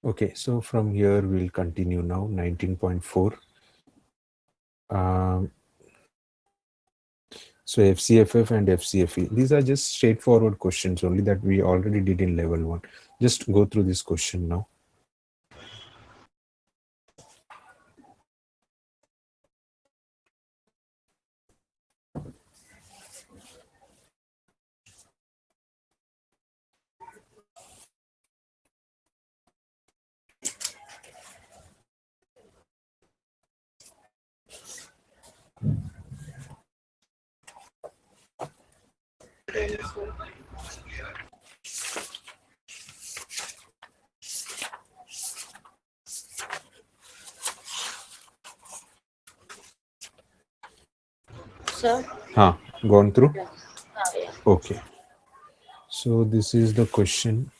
Okay, so from here we'll continue now. 19.4. So FCFF and FCFE, these are just straightforward questions only that we already did in level 1. Just go through this question now. Sir? Gone through? Yeah. Okay. So this is the question.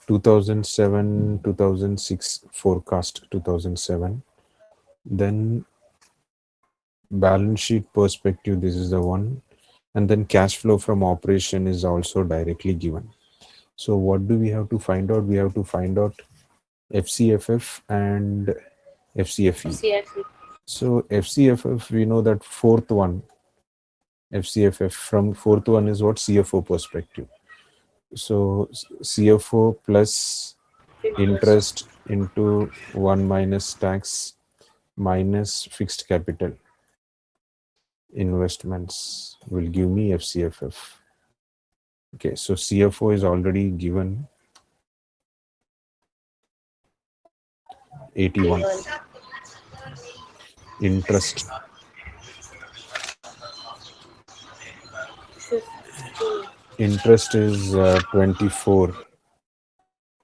2007, 2006 forecast 2007. Then balance sheet perspective, this is the one. And then cash flow from operation is also directly given. So what do we have to find out? We have to find out FCFF and FCFE. CFA. So FCFF, we know that fourth one, FCFF from fourth one is what? CFO perspective. So CFO plus interest into 1 minus tax minus fixed capital investments will give me FCFF. Okay, so CFO is already given 81. Interest 50. is 24.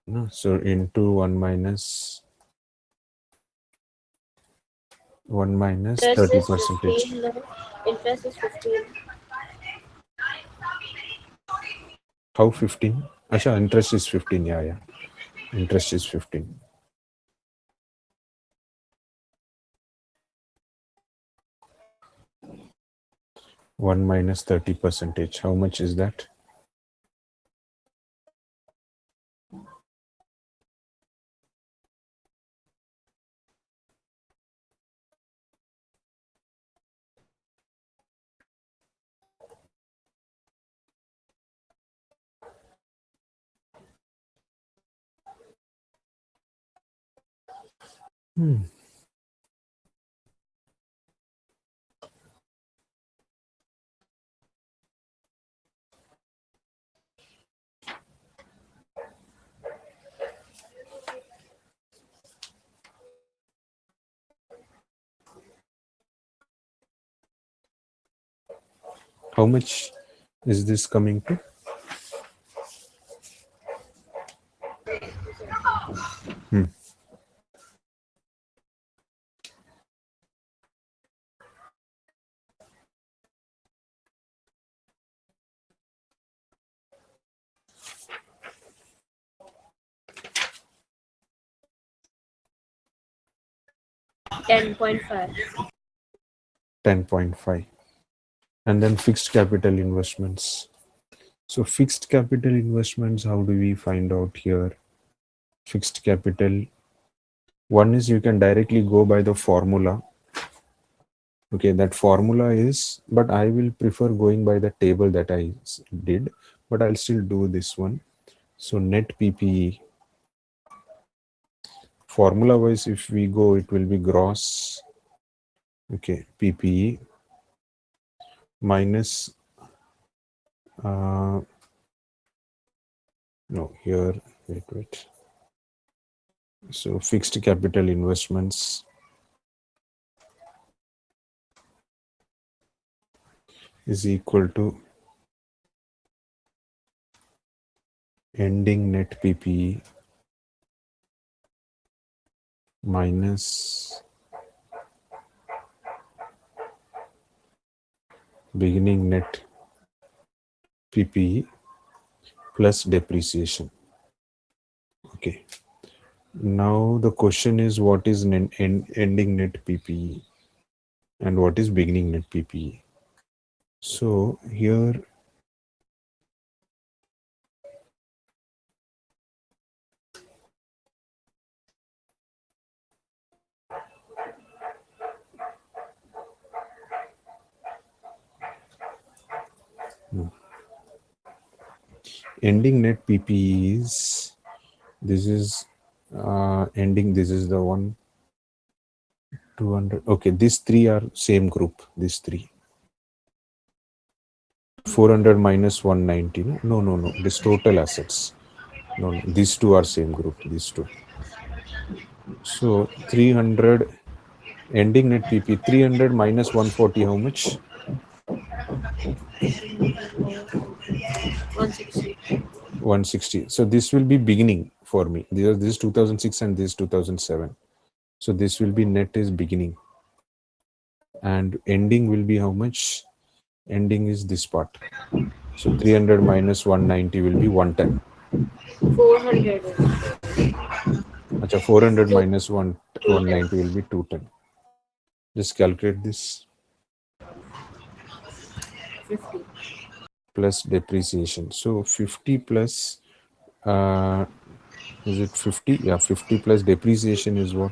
No, so into 1 minus 30 percentage. Interest is 15. How 15? Asha, interest is 15. Yeah. Interest is 15. One minus 30 percentage. How much is that? How much is this coming to? Hmm. $10.5. 10.5. And then fixed capital investments. So fixed capital investments, how do we find out here? Fixed capital. One is you can directly go by the formula. Okay, that formula is, but I will prefer going by the table that I did, but I'll still do this one. So net PPE. Formula wise, if we go, it will be gross. Okay, PPE minus no, here, wait. So fixed capital investments is equal to ending net PPE minus beginning net PPE plus depreciation. Okay. Now the question is, what is ending net PPE and what is beginning net PPE? So here ending net PP is, this is ending, this is the one, 200. Okay, these three are same group, these three. 400 minus 190. No. This total assets. No, these two are same group, these two. So 300 ending net PP, 300 minus 140, how much? 160. 160. So this will be beginning for me. This is 2006 and this 2007. So this will be net is beginning. And ending will be how much? Ending is this part. So 300 minus 190 will be 110. 400. Acha, 400 minus 190 will be 210. Just calculate this. 50. Plus depreciation. So 50 plus, is it 50? Yeah, 50 plus depreciation is what?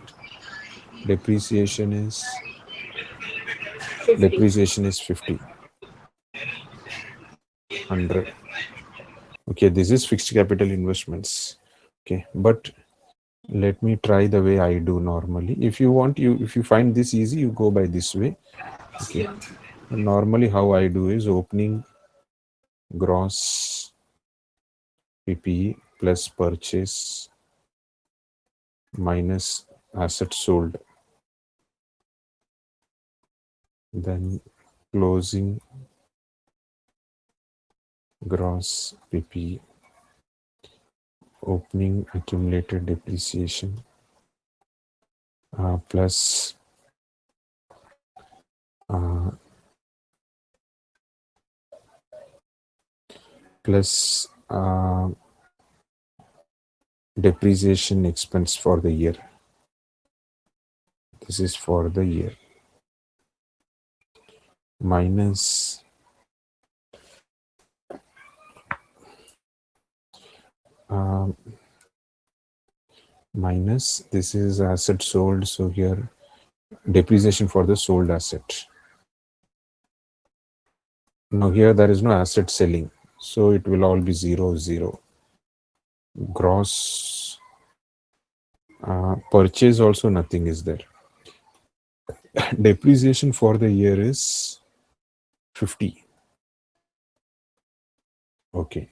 Depreciation is 50. depreciation is 50. 100. Okay, this is fixed capital investments. Okay, but let me try the way I do normally. If you want, if you find this easy, you go by this way. Okay. Normally how I do is opening gross PPE plus purchase minus asset sold, then closing gross PPE, opening accumulated depreciation plus plus depreciation expense for the year. This is for the year. Minus minus this is asset sold. So here depreciation for the sold asset. Now here there is no asset selling. So it will all be 0, 0. Gross purchase also nothing is there. Depreciation for the year is 50. Okay.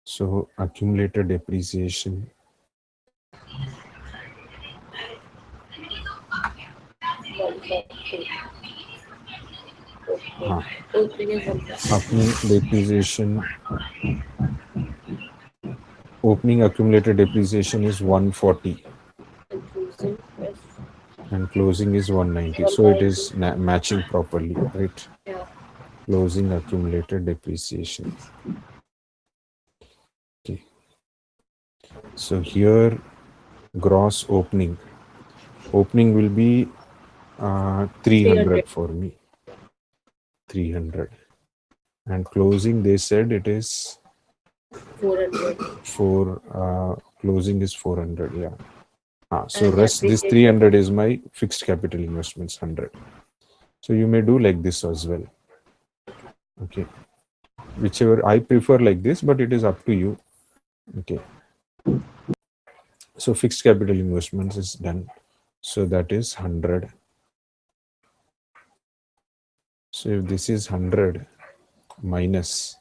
So accumulated depreciation. Opening depreciation. Opening accumulated depreciation is 140. And closing is 190. So it is matching properly, right? Yeah. Closing accumulated depreciation. Okay. So here gross opening will be 300 for me. 300. And closing, they said it is 400. Closing is 400. Yeah. So rest this 300 is my fixed capital investments, 100. So you may do like this as well. Okay. Whichever I prefer like this, but it is up to you. Okay. So fixed capital investments is done. So that is 100. So if this is 100 minus,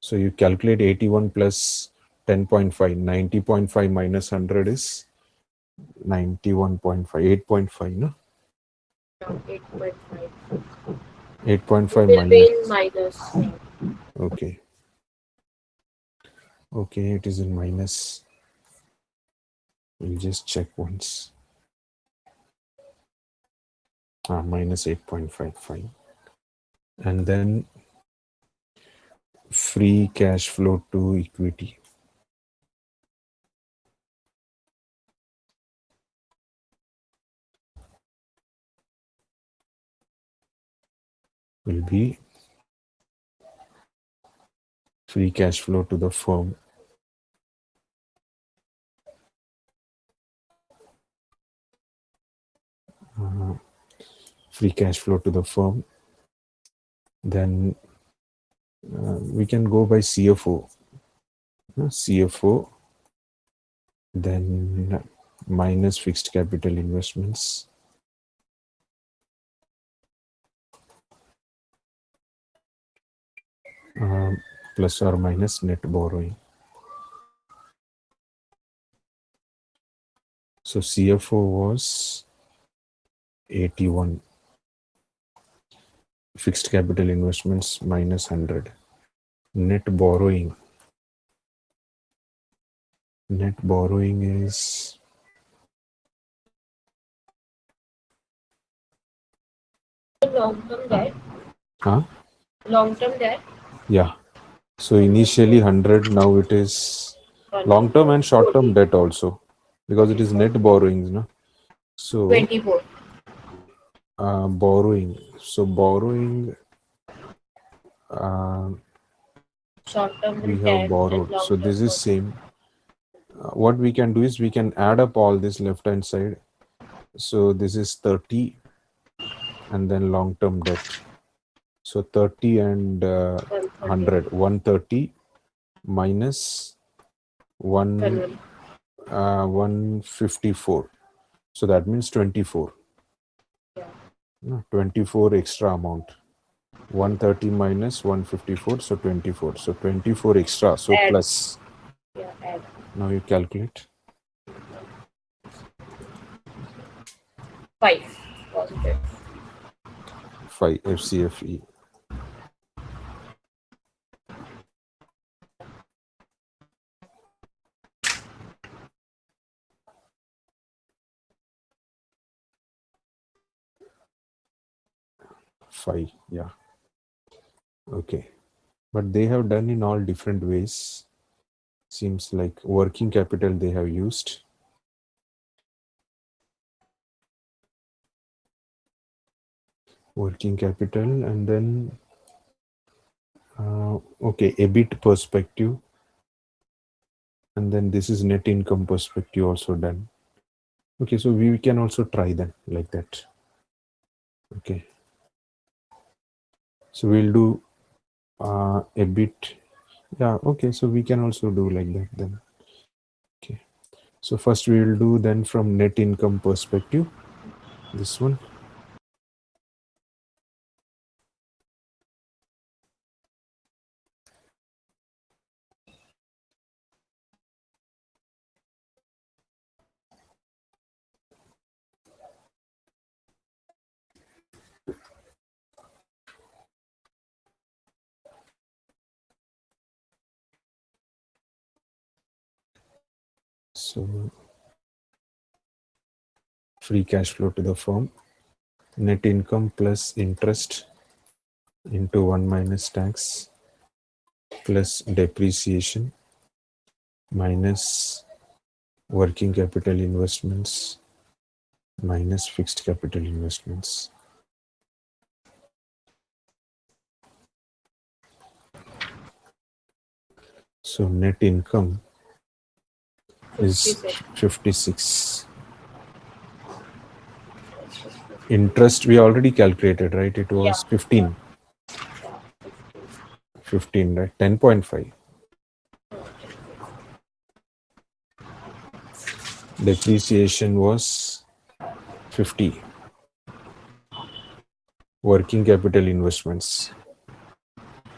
so you calculate 81 plus 10.5, 90.5 minus 100 is 91.5, 8.5, no? 8.5. 8.5 will be in minus. Okay. Okay, it is in minus. We'll just check once. Minus 8.55. And then free cash flow to equity. Will be free cash flow to the firm. Free cash flow to the firm. Then we can go by CFO. CFO, then minus fixed capital investments, plus or minus net borrowing. So CFO was 81. Fixed capital investments minus 100. Net borrowing. Net borrowing is Long-term debt. huh? Long-term debt. Yeah. So initially 100, now it is long-term and short-term debt also, because it is net borrowings, no? So 24. borrowing. So borrowing, Short-term we and have debt and borrowed. So long-term. this is same. What we can do is we can add up all this left-hand side. So this is 30 and then long-term debt. So 30 and 100, 130 minus 154. So that means 24. Yeah. No, 24 extra amount. 130 minus 154, so 24. So 24 extra, so Add. plus. Yeah, add. Now you calculate. 5. Positive. 5 FCFE. Five, yeah. Okay. But they have done in all different ways. Seems like working capital they have used. Working capital, and then okay, EBIT perspective, and then this is net income perspective also done. Okay, so we can also try them like that. Okay, so we'll do EBIT. Yeah, okay, so we can also do like that then. Okay, so first we will do then from net income perspective, this one. So free cash flow to the firm, net income plus interest into 1 minus tax plus depreciation minus working capital investments minus fixed capital investments. So net income is 56. Interest we already calculated, right? It was 15. 15, right? 10.5. Depreciation was 50. Working capital investments.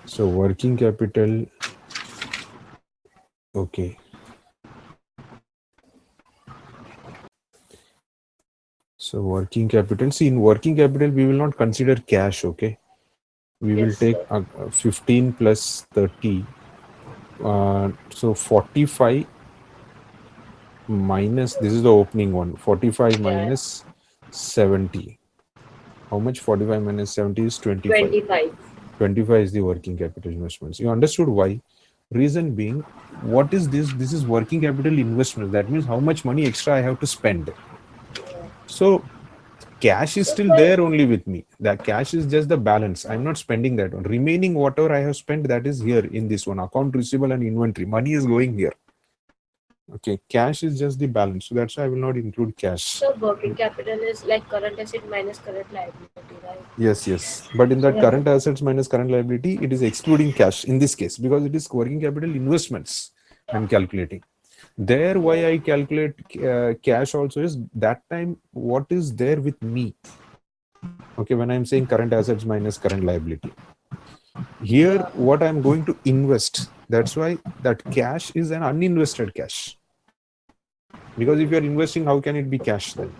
So working capital, okay. So working capital, see in working capital, we will not consider cash, okay? We will take 15 plus 30. So 45 minus, this is the opening one, 45 minus 70. How much 45 minus 70 is 25. 25 is the working capital investments. You understood why? Reason being, what is this? This is working capital investment. That means how much money extra I have to spend. So cash is still there only with me. That cash is just the balance. I'm not spending that one. Remaining whatever I have spent, that is here in this one. Account receivable and inventory. Money is going here. Okay, cash is just the balance. So that's why I will not include cash. So working capital is like current asset minus current liability, right? Yes. But in that current assets minus current liability, it is excluding cash in this case because it is working capital investments. I'm calculating. There, why I calculate cash also is that time what is there with me. Okay, when I'm saying current assets minus current liability. Here, what I'm going to invest. That's why that cash is an uninvested cash. Because if you're investing, how can it be cash then?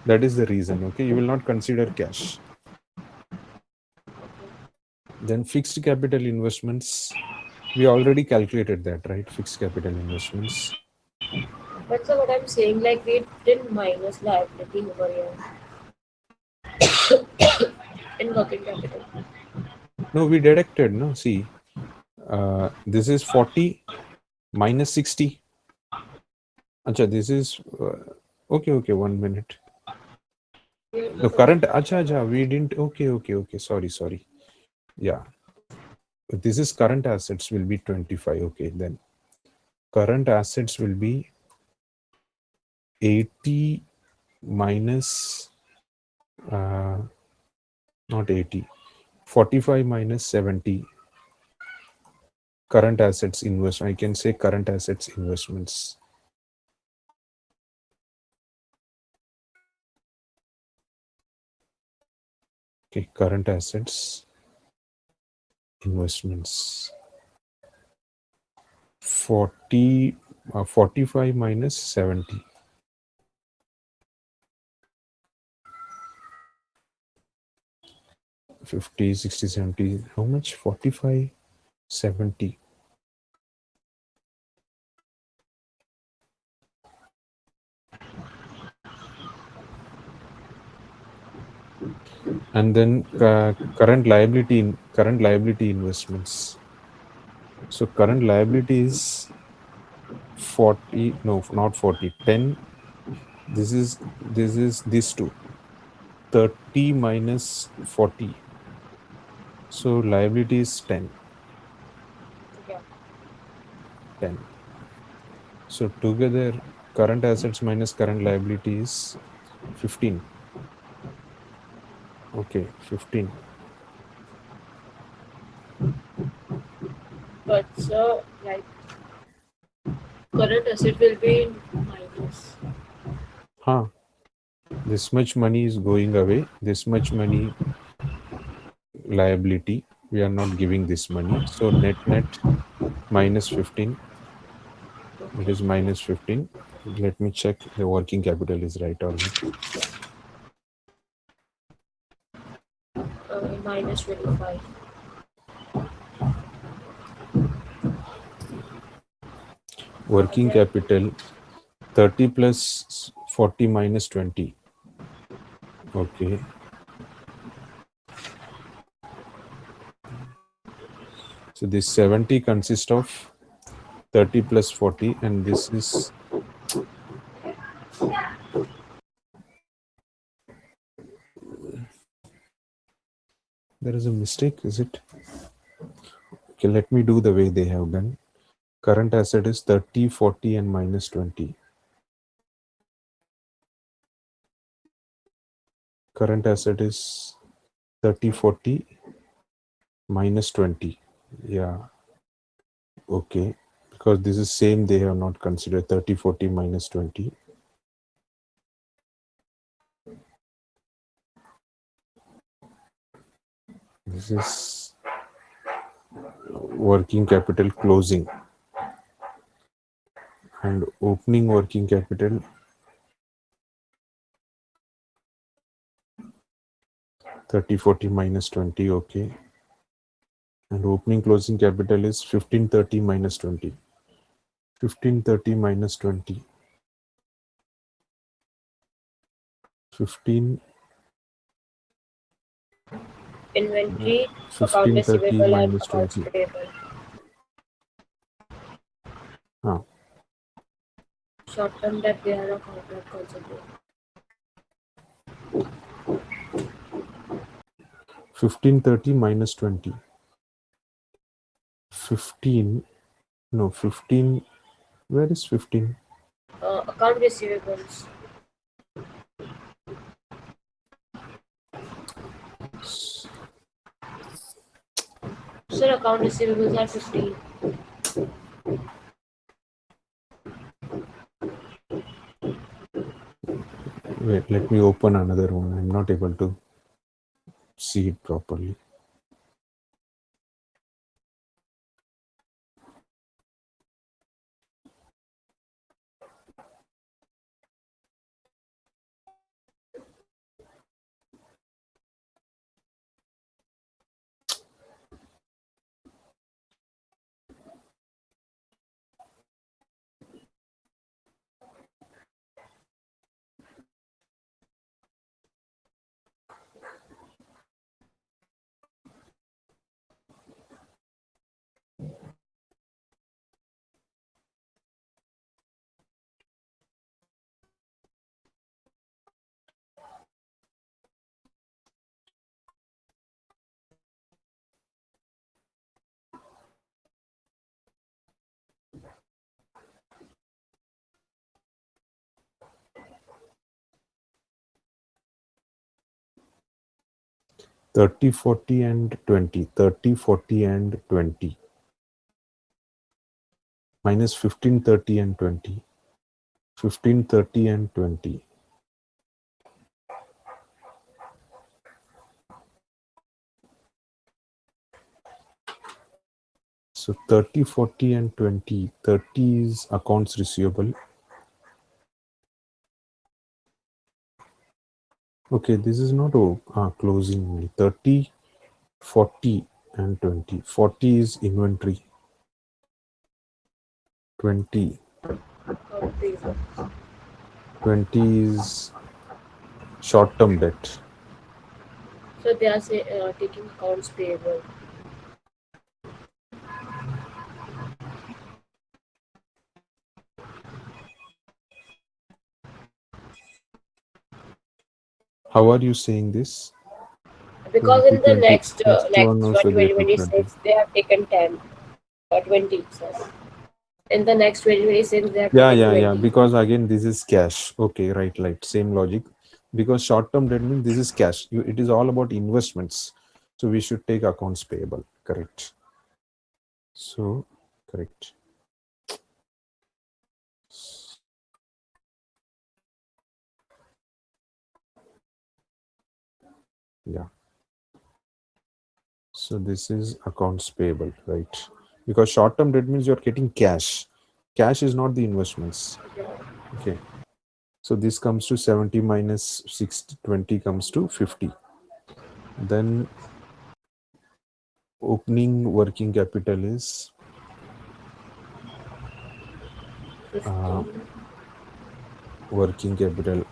That is the reason. Okay, you will not consider cash. Then fixed capital investments. We already calculated that, right? Fixed capital investments. But so what I'm saying, like we didn't minus liability over here in working capital. No, we deducted. No, see, this is 40 minus 60. Acha, this is okay. 1 minute. The current. Acha. We didn't. Okay. Sorry. Yeah. This is current assets will be 25. Okay, then current assets will be 80 minus not 80, 45 minus 70. Current assets investment. I can say current assets investments. Okay, current assets investments. 45 minus 70. 50, 60, 70. How much? 45, 70. And then current liability investments. So current liability is 40. No, not 40. 10. This is these two. 30 minus 40. So liability is 10. Yeah. 10. So together, current assets minus current liability is 15. Okay, 15. But so like current asset will be minus. Huh. This much money is going away. This much money liability. We are not giving this money. So net minus 15. It is minus 15. Let me check the working capital is right or not. Minus 25. Working capital 30 plus 40 minus 20. Okay. So this 70 consists of 30 plus 40 and this is there is a mistake, is it? Okay, let me do the way they have done. Current asset is 30, 40 and minus 20. Current asset is 30, 40 minus 20. Yeah. Okay. Because this is same, they have not considered 30, 40 minus 20. This is working capital closing and opening working capital 30, 40 minus 20. Okay. And opening closing capital is 15, 30 minus 20. 15, 30 minus 20. 15, Inventory, account 15, 30 receivable, and minus accounts 20. payable. Short term debt, they are accounted considered. 15, 30 minus 20. 15, no, 15, where is 15? Account receivables. Sir, account receivables are 15. Wait, let me open another one. I'm not able to see it properly. Thirty, 40, and 20. 30, 40, and 20. Minus 15, 30, and 20. 15, 30, and 20. So 30, 40, and 20. 30 is accounts receivable. Okay, this is not closing only. 30, 40, and 20. 40 is inventory. 20. Account payable. 20 is short-term debt. So they are taking accounts payable. How are you saying this? Because in the 2020. Next one next also they took 20. 2026 they have taken 10 or 20 it says. In the next 2026 they have taken Yeah. 20. Because again, this is cash. Okay, right. Same logic. Because short-term debt means this is cash. It is all about investments. So we should take accounts payable. Correct. So, correct. Yeah. So this is accounts payable, right? Because short-term debt means you're getting cash. Cash is not the investments. Okay. So this comes to 70 minus 60, 20 comes to 50. Then opening working capital is 15, working capital.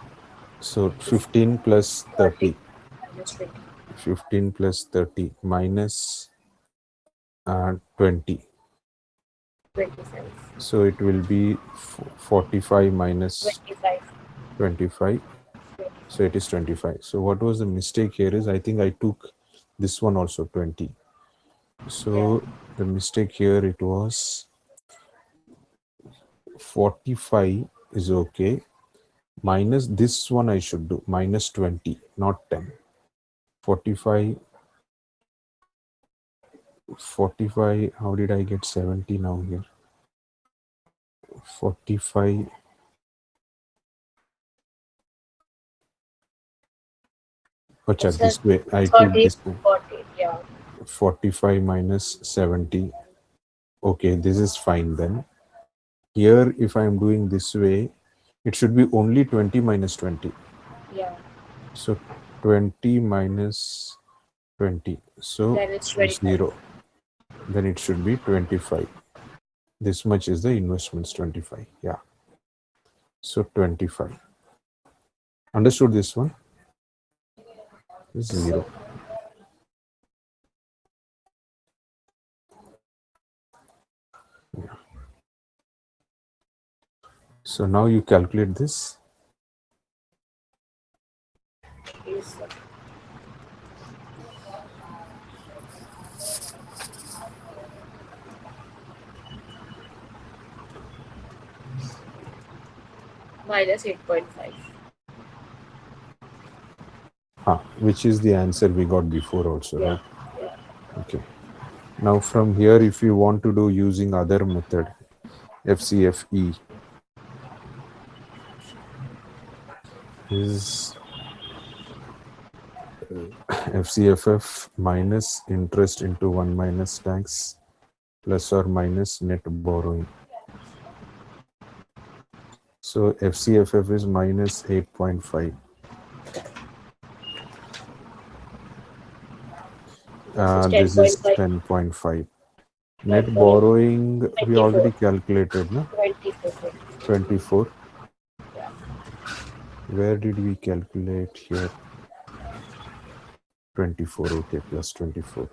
So 15 plus 40, 30. minus 20, 15 plus 30 minus 20. 20 cents, So it will be 45 minus 25, 25. So it is 25. So what was the mistake here is I think I took this one also 20. yeah, So the mistake here it was 45 is okay. Minus this one I should do minus 20, not 10. 45, 45. How did I get 70 now here? 45. it Acha, says this way. I took 30, this way. 40, yeah, 45 minus 70. Okay, this is fine then. Here, if I am doing this way, it should be only 20 minus 20. yeah, So 20 minus 20. So then it's 25. 0. Then it should be 25. This much is the investments 25. Yeah. So 25. Understood this one? This is 0. Yeah. So now you calculate this. Is minus 8.5. Which is the answer we got before also, Yeah, right? yeah. Okay. Now from here, if you want to do using other method, FCFE, is FCFF minus interest into 1 minus tax plus or minus net borrowing. So FCFF is minus 8.5. This is 10.5. Net borrowing we already calculated, no? 24. Yeah. Where did we calculate here? 24, okay, plus 24.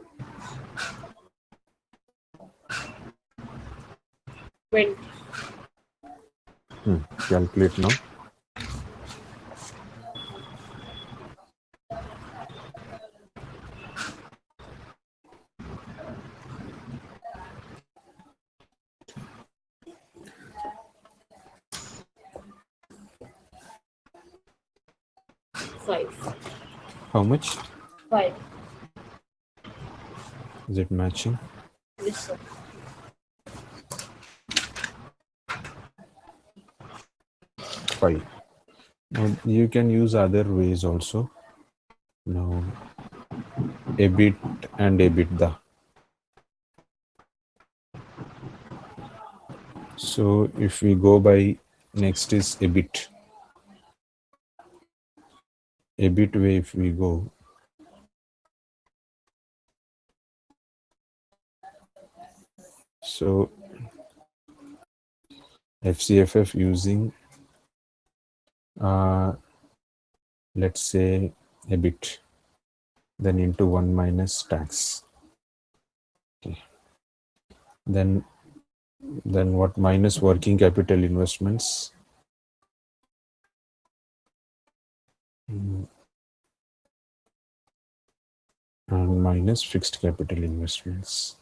20. Calculate now. Five. How much? 5. Is it matching? Yes, sir. 5. Now you can use other ways also. Now EBIT and EBITDA. So if we go by, next is EBIT. EBIT way if we go, so FCFF using let's say EBIT, then into 1 minus tax. Okay. Then what, minus working capital investments. And minus fixed capital investments.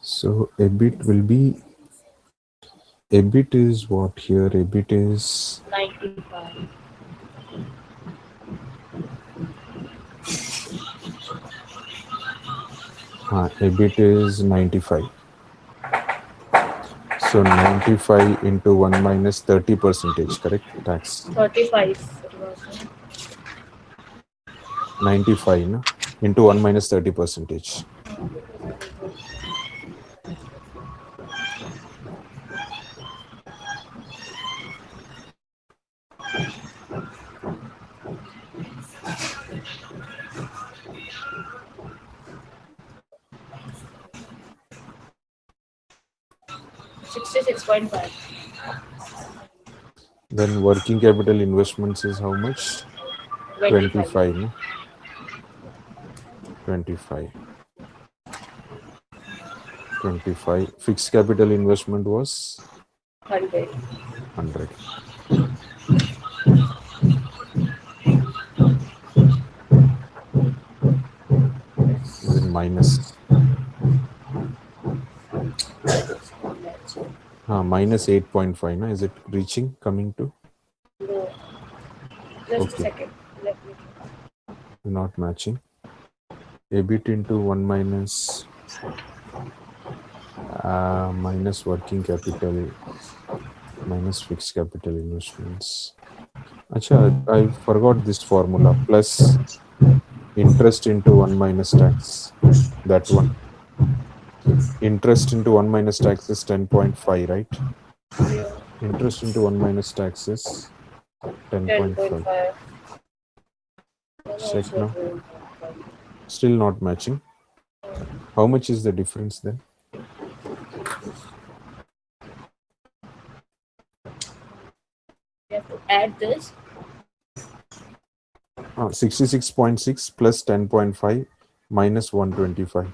So EBIT will be, EBIT is what here? EBIT is 95. EBIT is 95. So 95 into 1 minus 30%, correct? Tax. 35. It was. 95 no? Into 1 minus 30%. $66.5. Then working capital investments is how much? 25 no? 25. 25. Fixed capital investment was 100. 100. Then minus. Minus 8.5. No? Is it reaching, coming to? No. Just Okay. a second. Let me. Not matching. EBIT into 1 minus minus working capital minus fixed capital investments. Acha, I forgot this formula. Plus interest into 1 minus tax. That one. Interest into 1 minus tax is 10.5, right? Yeah. Interest into 1 minus tax is 10.5. 10.5. Check now. Still not matching. How much is the difference then? You have to add this. 66.6 plus 10.5 minus 125.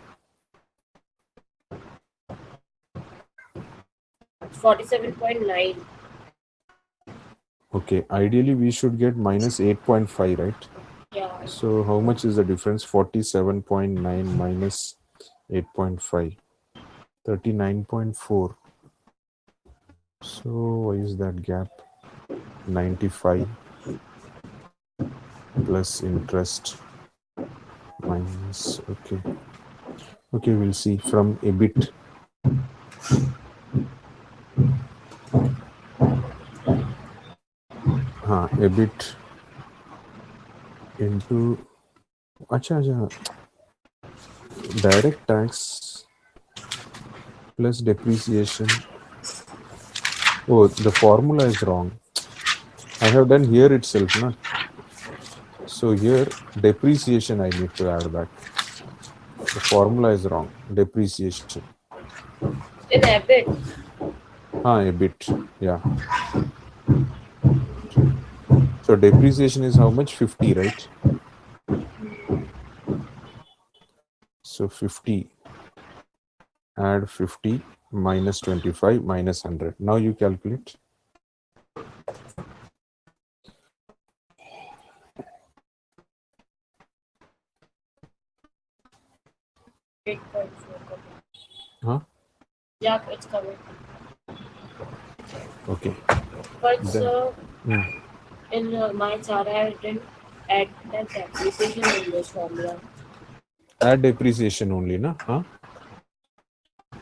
47.9. Okay, ideally we should get minus 8.5, right? Yeah. So how much is the difference? 47.9 minus 8.5. 39.4. So why is that gap? 95 plus interest minus, okay. Okay, we'll see from EBIT. EBIT into, acha, direct tax plus depreciation. Oh, the formula is wrong. I have done here itself, na? So here depreciation I need to add back. The formula is wrong. Depreciation. In EBIT. EBIT. Yeah. So depreciation is how much? 50, right? So 50. Add 50 minus 25 minus 100. Now you calculate. 8.4 coming. Huh? Yeah, it's coming. Okay. But Then in my chart, I didn't add that depreciation in this formula. add depreciation only, na? Huh?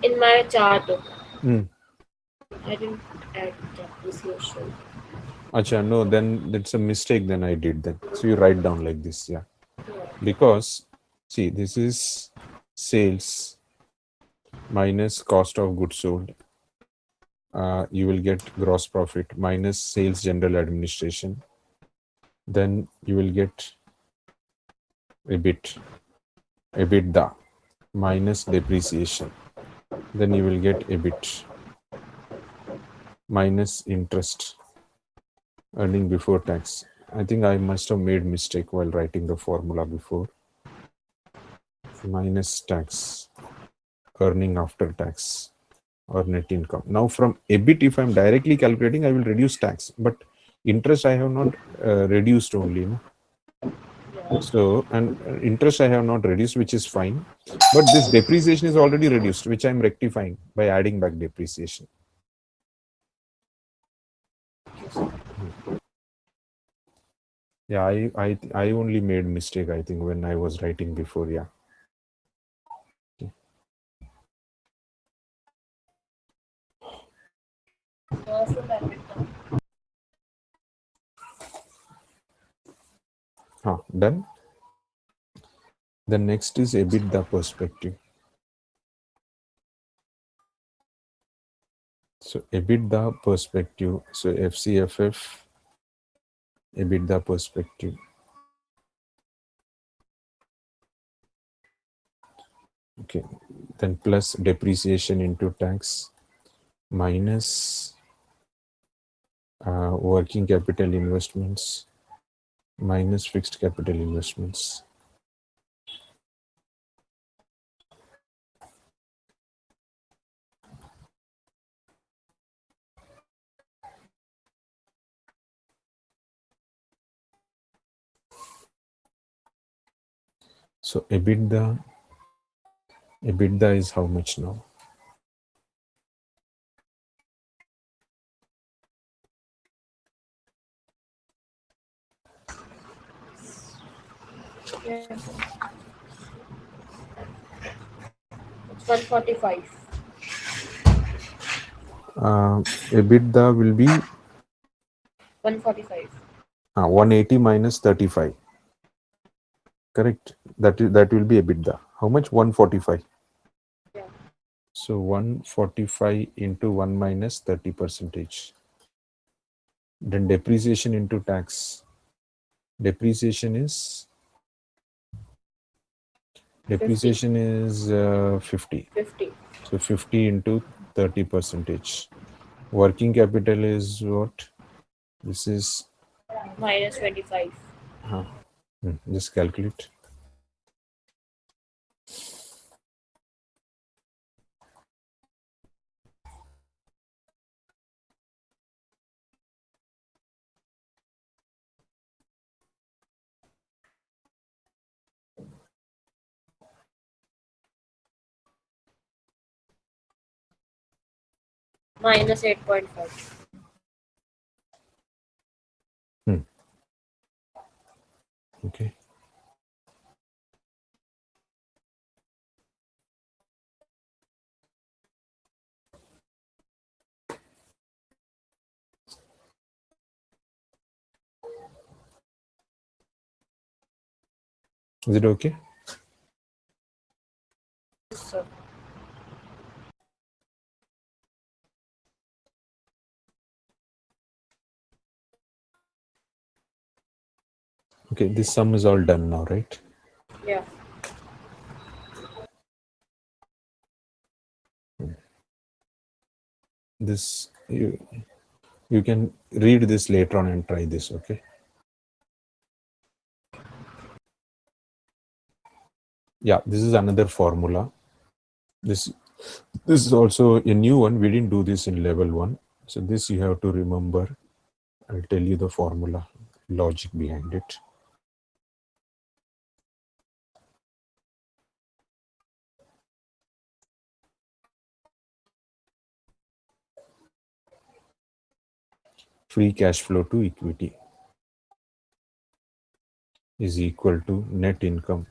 In my chart, Mm. I didn't add depreciation. Acha, no, then that's a mistake. Then I did then. So you write down like this, yeah. Yeah. Because see, this is sales minus cost of goods sold. You will get gross profit minus sales general administration. Then you will get EBIT, EBITDA minus depreciation. Then you will get EBIT minus interest, earning before tax. I think I must have made mistake while writing the formula before. Minus tax, earning after tax, or net income. Now from EBIT, if I'm directly calculating, I will reduce tax, but interest I have not reduced only. No? Yeah. So, and interest I have not reduced, which is fine. But this depreciation is already reduced, which I'm rectifying by adding back depreciation. Yeah, I only made mistake, I think, when I was writing before. Yeah. From EBIT. Done. The next is EBITDA perspective. So EBITDA perspective. So FCFF EBITDA perspective. Okay. Then plus depreciation into tax minus working capital investments minus fixed capital investments. So EBITDA is how much now? Yeah. It's 145. EBITDA will be 145. 180 minus 35. Correct. That will be EBITDA. How much? 145. Yeah. So 145 into 1 minus 30 percentage. Then depreciation into tax. Depreciation is 50. 50. 50. So 50 into 30 percentage. Working capital is what? This is Minus 25. just calculate. minus 8.5. Okay. Is it okay? So, Okay, this sum is all done now, right? yeah. This you can read this later on and try this, okay? Yeah, this is another formula. This is also a new one. We didn't do this in level 1. So this you have to remember. I'll tell you the formula, logic behind it. Free cash flow to equity is equal to net income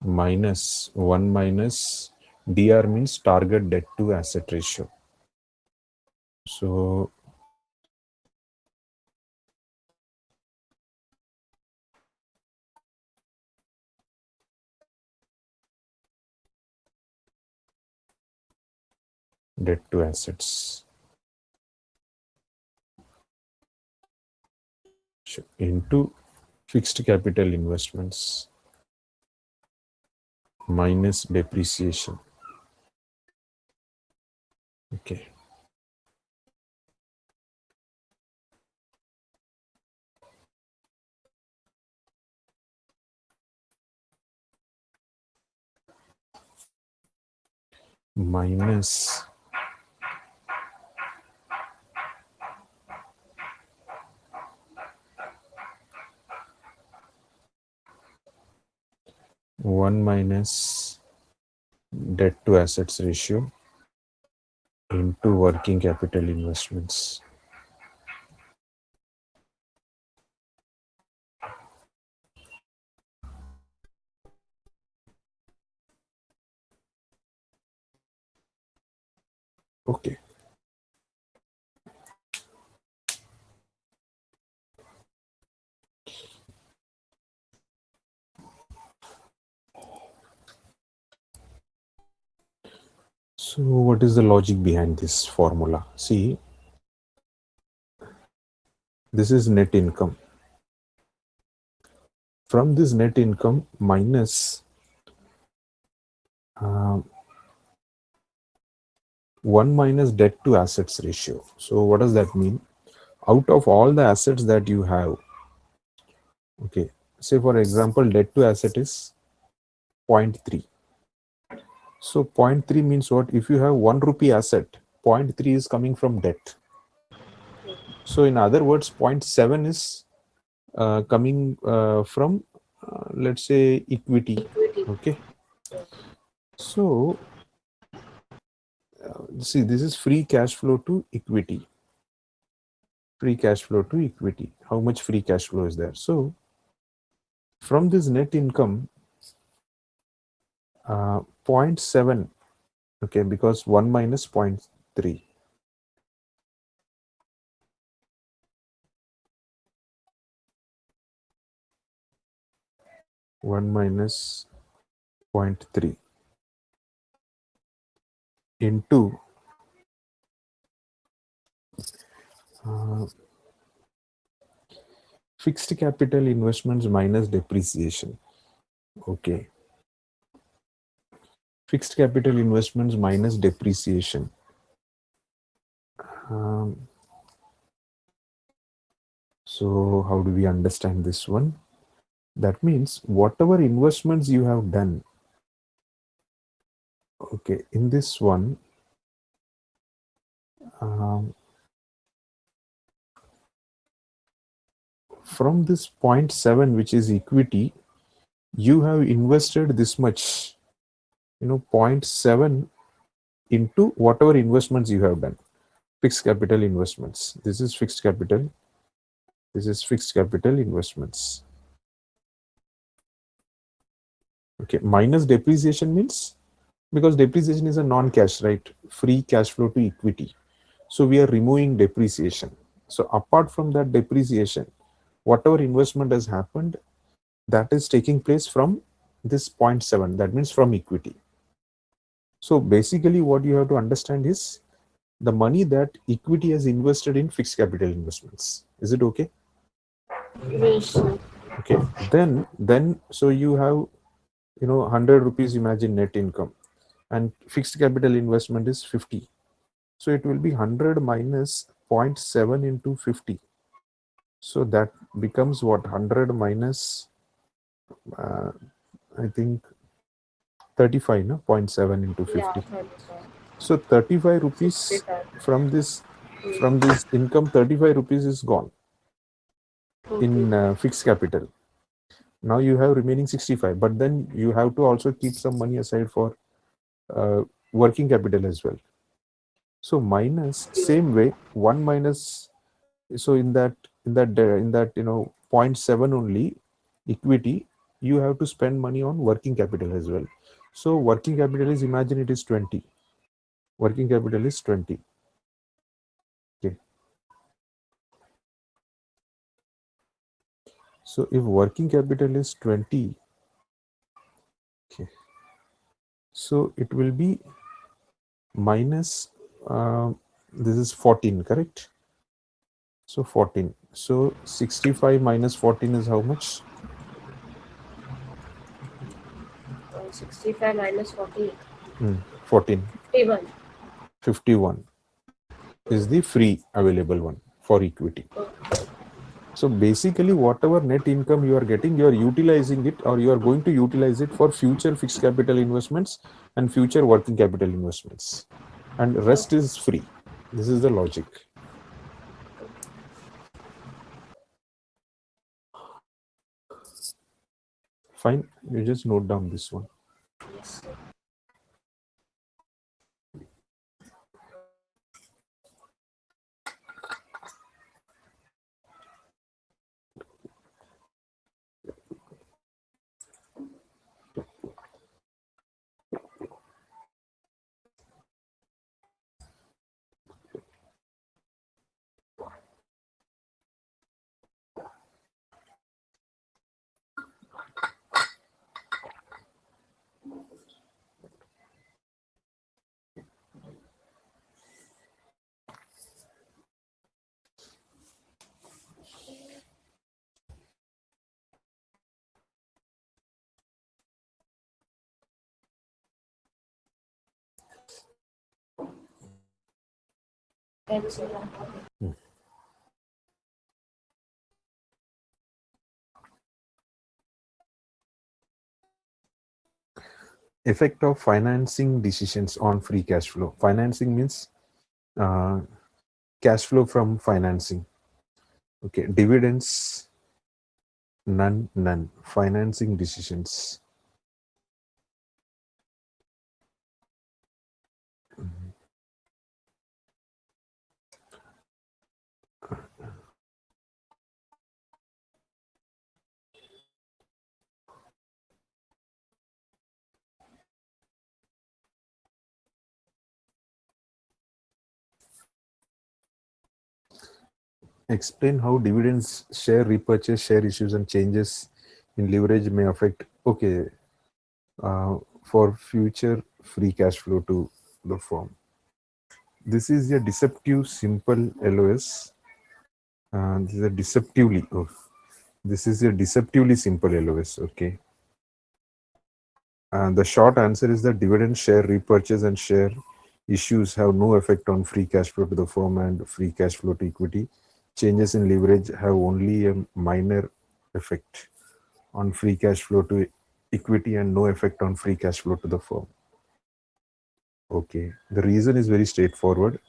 minus 1 minus DR means target debt to asset ratio. So debt to assets into fixed capital investments minus depreciation. Okay. Minus 1 minus debt to assets ratio into working capital investments. Okay. So what is the logic behind this formula? See, this is net income. From this net income minus 1 minus debt to assets ratio. So what does that mean? Out of all the assets that you have, okay, say for example, debt to asset is 0.3. So 0.3 means what? If you have 1 rupee asset, 0.3 is coming from debt. So in other words, 0.7 is coming from, let's say, equity. Okay. So see, this is free cash flow to equity. Free cash flow to equity. How much free cash flow is there? So from this net income, 0.7, okay, because 1 minus 0.3. One minus 0.3 into fixed capital investments minus depreciation. Okay. Fixed capital investments minus depreciation. So how do we understand this one? That means whatever investments you have done, okay, in this one, from this 0.7, which is equity, you have invested this much, 0.7 into whatever investments you have done. Fixed capital investments. This is fixed capital. This is fixed capital investments. Okay, minus depreciation means, because depreciation is a non-cash, right? Free cash flow to equity. So we are removing depreciation. So apart from that depreciation, whatever investment has happened, that is taking place from this 0.7, that means from equity. So basically what you have to understand is the money that equity has invested in fixed capital investments. Is it okay? Yes. Okay, then so you have, 100 rupees, imagine, net income, and fixed capital investment is 50. So it will be 100 minus 0.7 into 50. So that becomes what? 100 minus, I think 35, no? 0.7 into 50. Yeah, 35. So 35 rupees 65. from this income, 35 rupees is gone in Okay. fixed capital. Now you have remaining 65, but then you have to also keep some money aside for uh, working capital as well. So minus, same way, 1 minus, so in that 0.7 only equity, you have to spend money on working capital as well. So working capital is, imagine, it is 20. Working capital is 20. Okay. So if working capital is 20, okay, so it will be minus, this is 14, correct? So 14. So 65 minus 14 is how much? 65 minus 40. 14. 51. 51 is the free available one for equity. So basically, whatever net income you are getting, you are utilizing it, or you are going to utilize it for future fixed capital investments and future working capital investments. And rest is free. This is the logic. Fine. You just note down this one. Yes. Effect of financing decisions on free cash flow. Financing means uh, cash flow from financing. Okay, dividends, none. Financing decisions. Explain how dividends, share repurchase, share issues, and changes in leverage may affect. Okay, for future free cash flow to the firm. This is a deceptive simple LOS. This is a deceptively. Oh, this is a deceptively simple LOS. Okay. And the short answer is that dividend, share repurchase, and share issues have no effect on free cash flow to the firm and free cash flow to equity. Changes in leverage have only a minor effect on free cash flow to equity and no effect on free cash flow to the firm. Okay, the reason is very straightforward.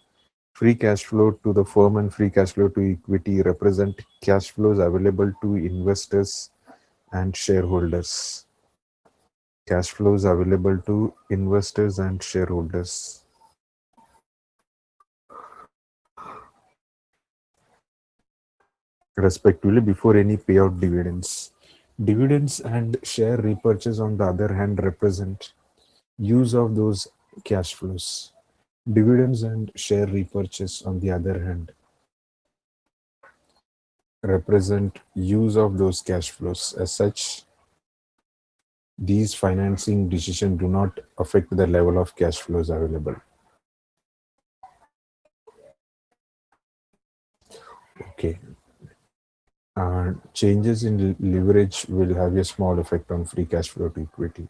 Free cash flow to the firm and free cash flow to equity represent cash flows available to investors and shareholders. Cash flows available to investors and shareholders. respectively before any payout dividends. Dividends and share repurchase, on the other hand, represent use of those cash flows. Dividends and share repurchase, on the other hand, represent use of those cash flows. As such, these financing decisions do not affect the level of cash flows available. Okay. Changes in leverage will have a small effect on free cash flow to equity.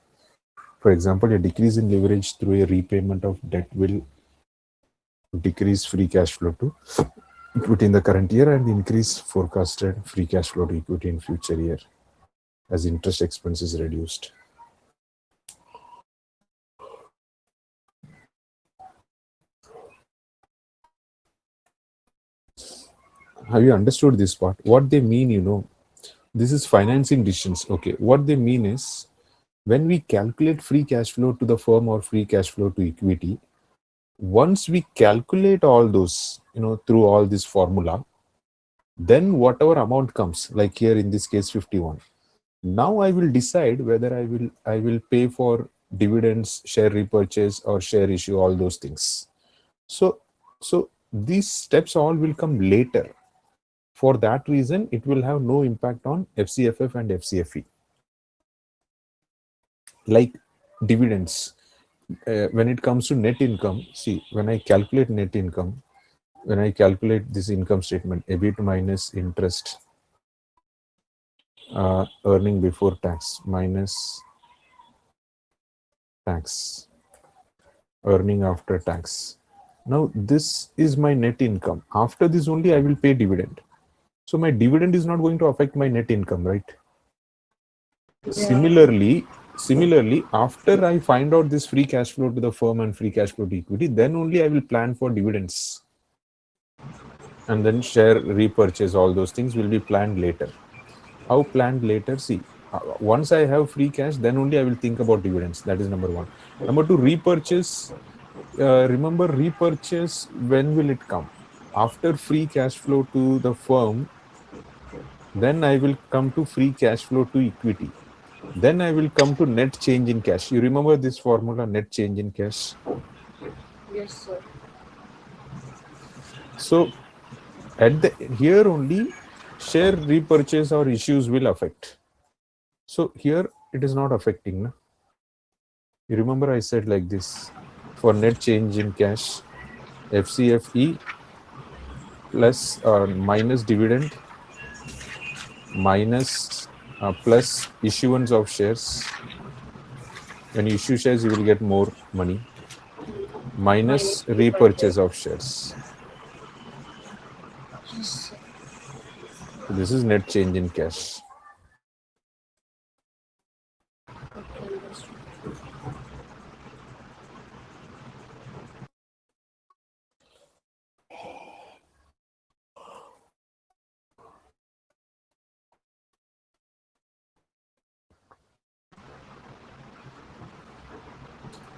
For example, a decrease in leverage through a repayment of debt will decrease free cash flow to equity in the current year and increase forecasted free cash flow to equity in future year as interest expense is reduced. Have you understood this part? What they mean, this is financing decisions. Okay, what they mean is when we calculate free cash flow to the firm or free cash flow to equity, once we calculate all those, through all this formula, then whatever amount comes, like here in this case 51, now I will decide whether I will pay for dividends, share repurchase, or share issue, all those things. So these steps all will come later. For that reason, it will have no impact on FCFF and FCFE. Like dividends, when it comes to net income, see, when I calculate net income, when I calculate this income statement, EBIT minus interest, earning before tax minus tax, earning after tax. Now this is my net income. After this only I will pay dividend. So my dividend is not going to affect my net income, right? Yeah. Similarly, after I find out this free cash flow to the firm and free cash flow to equity, then only I will plan for dividends. And then share repurchase, all those things will be planned later. How planned later? See, once I have free cash, then only I will think about dividends. That is number one. Number two, repurchase. Remember, repurchase, when will it come? After free cash flow to the firm, then I will come to free cash flow to equity. Then I will come to net change in cash. You remember this formula, net change in cash? Yes, sir. So here only share repurchase or issues will affect. So here it is not affecting. Na? You remember I said like this, for net change in cash, FCFE plus minus dividend minus plus issuance of shares. When you issue shares, you will get more money, minus repurchase of shares. Yes, So this is net change in cash. okay, understood.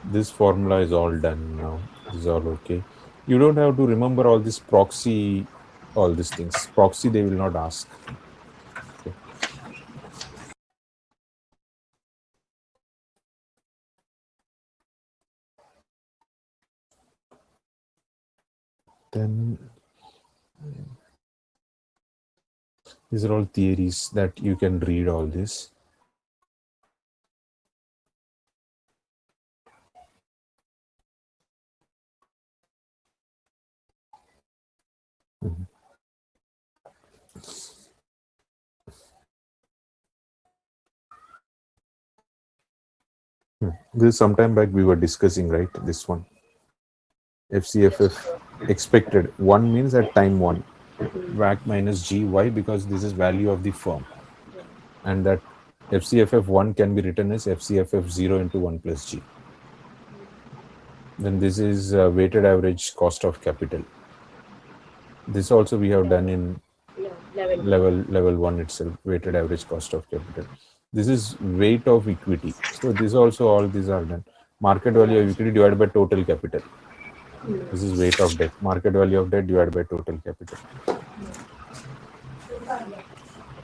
This formula is all done now. This is all okay. You don't have to remember all this proxy, all these things. Proxy, they will not ask. Okay. Then these are all theories that you can read all this. This sometime back we were discussing, right? This one. FCFF expected. 1 means at time 1. WAC minus G. Why? Because this is value of the firm. And that FCFF 1 can be written as FCFF 0 into 1 plus G. Then this is weighted average cost of capital. This also we have done in level 1 itself, weighted average cost of capital. This is weight of equity. So this also, all these are done. Market value of equity divided by total capital. This is weight of debt. Market value of debt divided by total capital.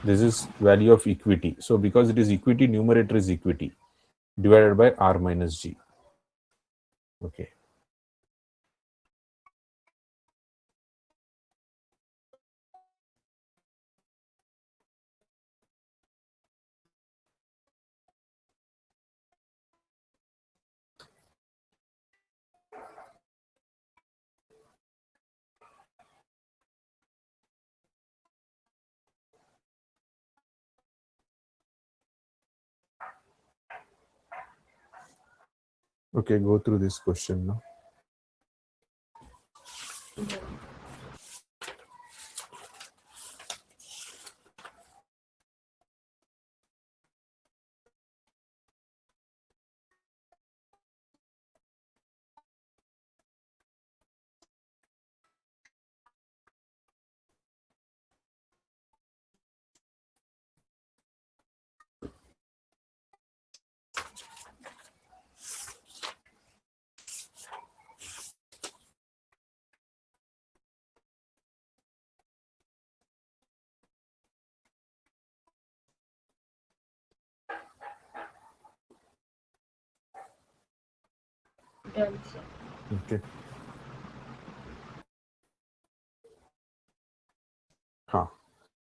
This is value of equity. So because it is equity, numerator is equity divided by R minus G. Okay. Okay, go through this question now. Done, sir. Okay.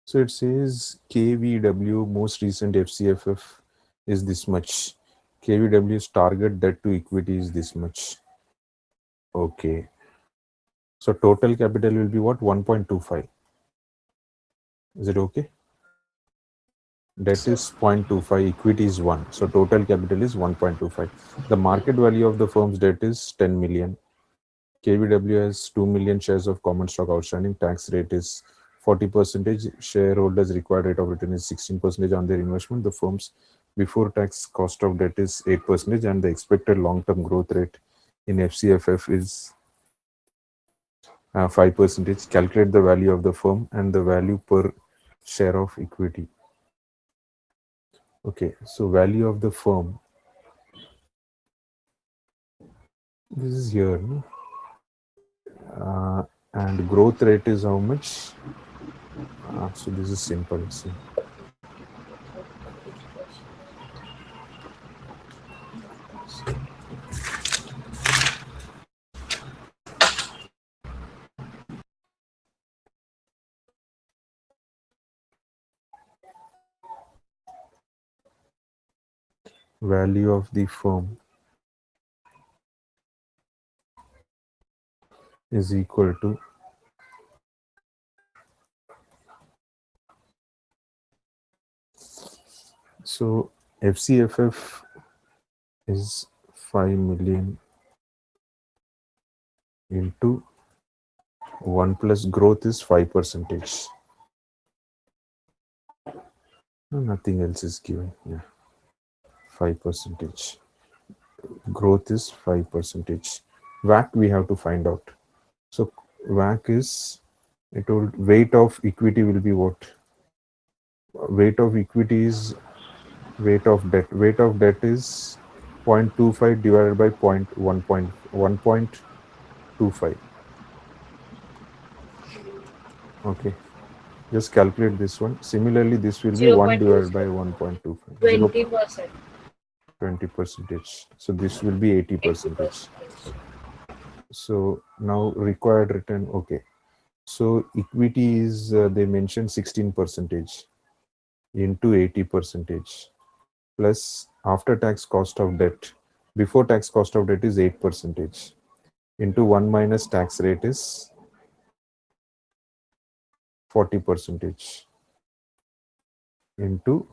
So it says KVW most recent FCFF is this much. KVW's target debt to equity is this much. Okay. So total capital will be what? 1.25. Is it okay? Debt is 0.25, equity is 1. So total capital is 1.25. The market value of the firm's debt is 10 million. KVW has 2 million shares of common stock outstanding. Tax rate is 40%. Shareholders required rate of return is 16% on their investment. The firm's before tax cost of debt is 8%, and the expected long-term growth rate in FCFF is 5%. Calculate the value of the firm and the value per share of equity. Okay, so value of the firm. This is here, no? And growth rate is how much? So this is simple. See. Value of the firm is equal to so FCFF is 5 million into 1 plus growth is 5%. Nothing else is given. Yeah, 5%. Growth is 5%. WACC we have to find out. So WACC is, I told weight of equity will be what? Weight of equity is weight of debt. Weight of debt is 0.25 divided by 1.25. Okay. Just calculate this one. Similarly, this will be 1 divided by 1.25. 20%. 20%. So this will be 80%. So now required return. Okay. So equity is, they mentioned 16% into 80% plus after tax cost of debt. Before tax cost of debt is 8% into 1 minus tax rate is 40% into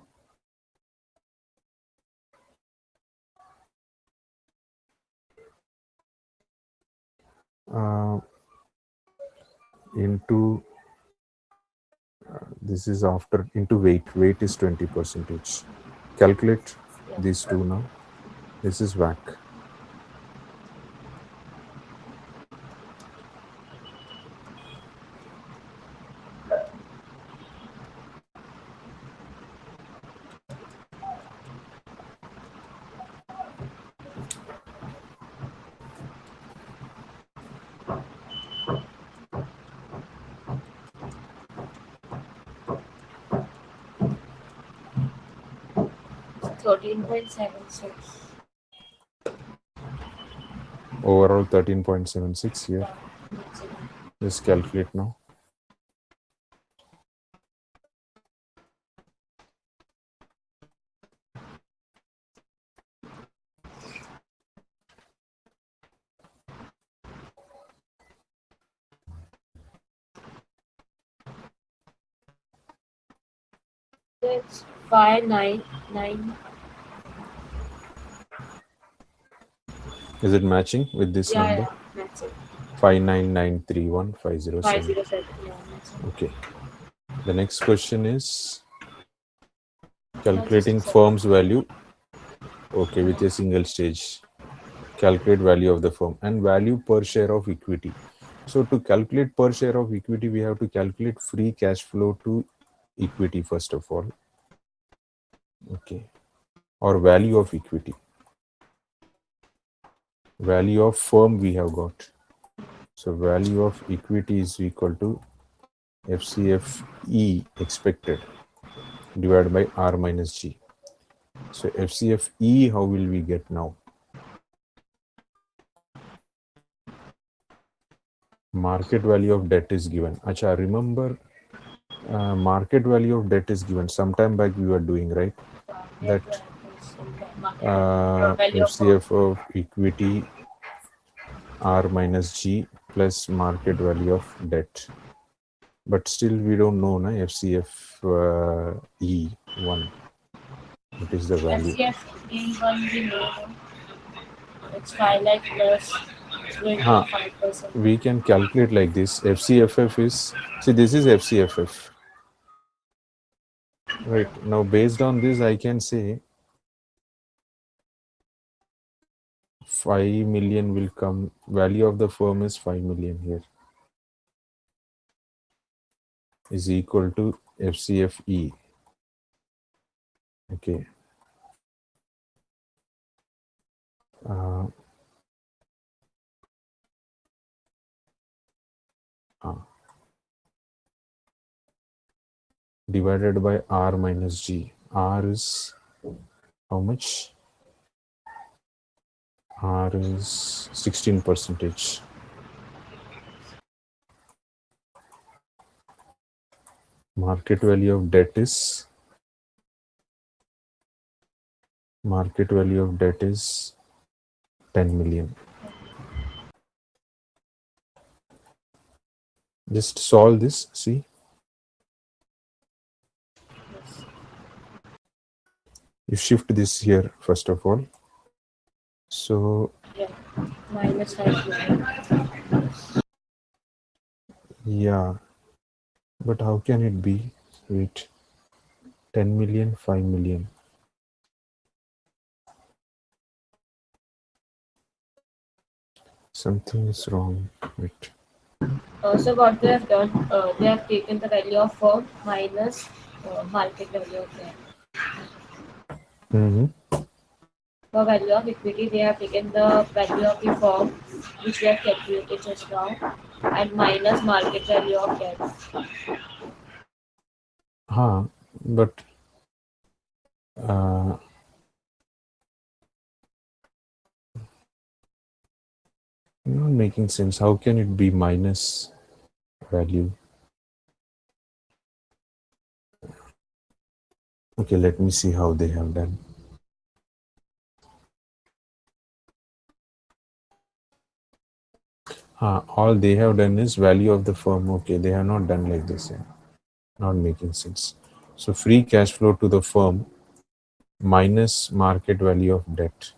into this is after into weight is 20%. Calculate these two now. This is WACC. 14.76. Overall 13.76 here. Just calculate now. It's 599. Is it matching with this number? Yeah, that's it. 59931,507. 507. Yeah, that's it. Okay. The next question is Yeah, just a calculating second. firm's value. Okay, with a single stage. Calculate value of the firm and value per share of equity. So to calculate per share of equity, we have to calculate free cash flow to equity first of all. Okay. Or value of equity. Value of firm we have got. So value of equity is equal to FCFE expected divided by R minus G. So FCFE, how will we get now? Market value of debt is given. Acha, remember market value of debt is given. Sometime back we were doing, right? That FCF of equity R minus G plus market value of debt. But still we don't know na FCF E1. What is the value? FCF E1 we know. It's 5 lakh plus 25%. We can calculate like this. FCFF is, see, this is FCFF. Right. Now, based on this, I can say 5 million will come. Value of the firm is 5 million here. Is equal to FCFE. Okay. Divided by R minus G. R is how much? R is 16%. Market value of debt is 10 million. Just solve this, see. You shift this here first of all. So Yeah, minus 5 million. yeah, but how can it be? Wait, 10 million, 5 million. Something is wrong. Wait. So what they have done, they have taken the value of firm minus market value of debt. For value of equity, they have taken the value of the firm, which we have calculated just now, and minus market value of debt. But not making sense. How can it be minus value? Okay, let me see how they have done. All they have done is value of the firm. Okay, they have not done like this. Yeah. Not making sense. So free cash flow to the firm minus market value of debt.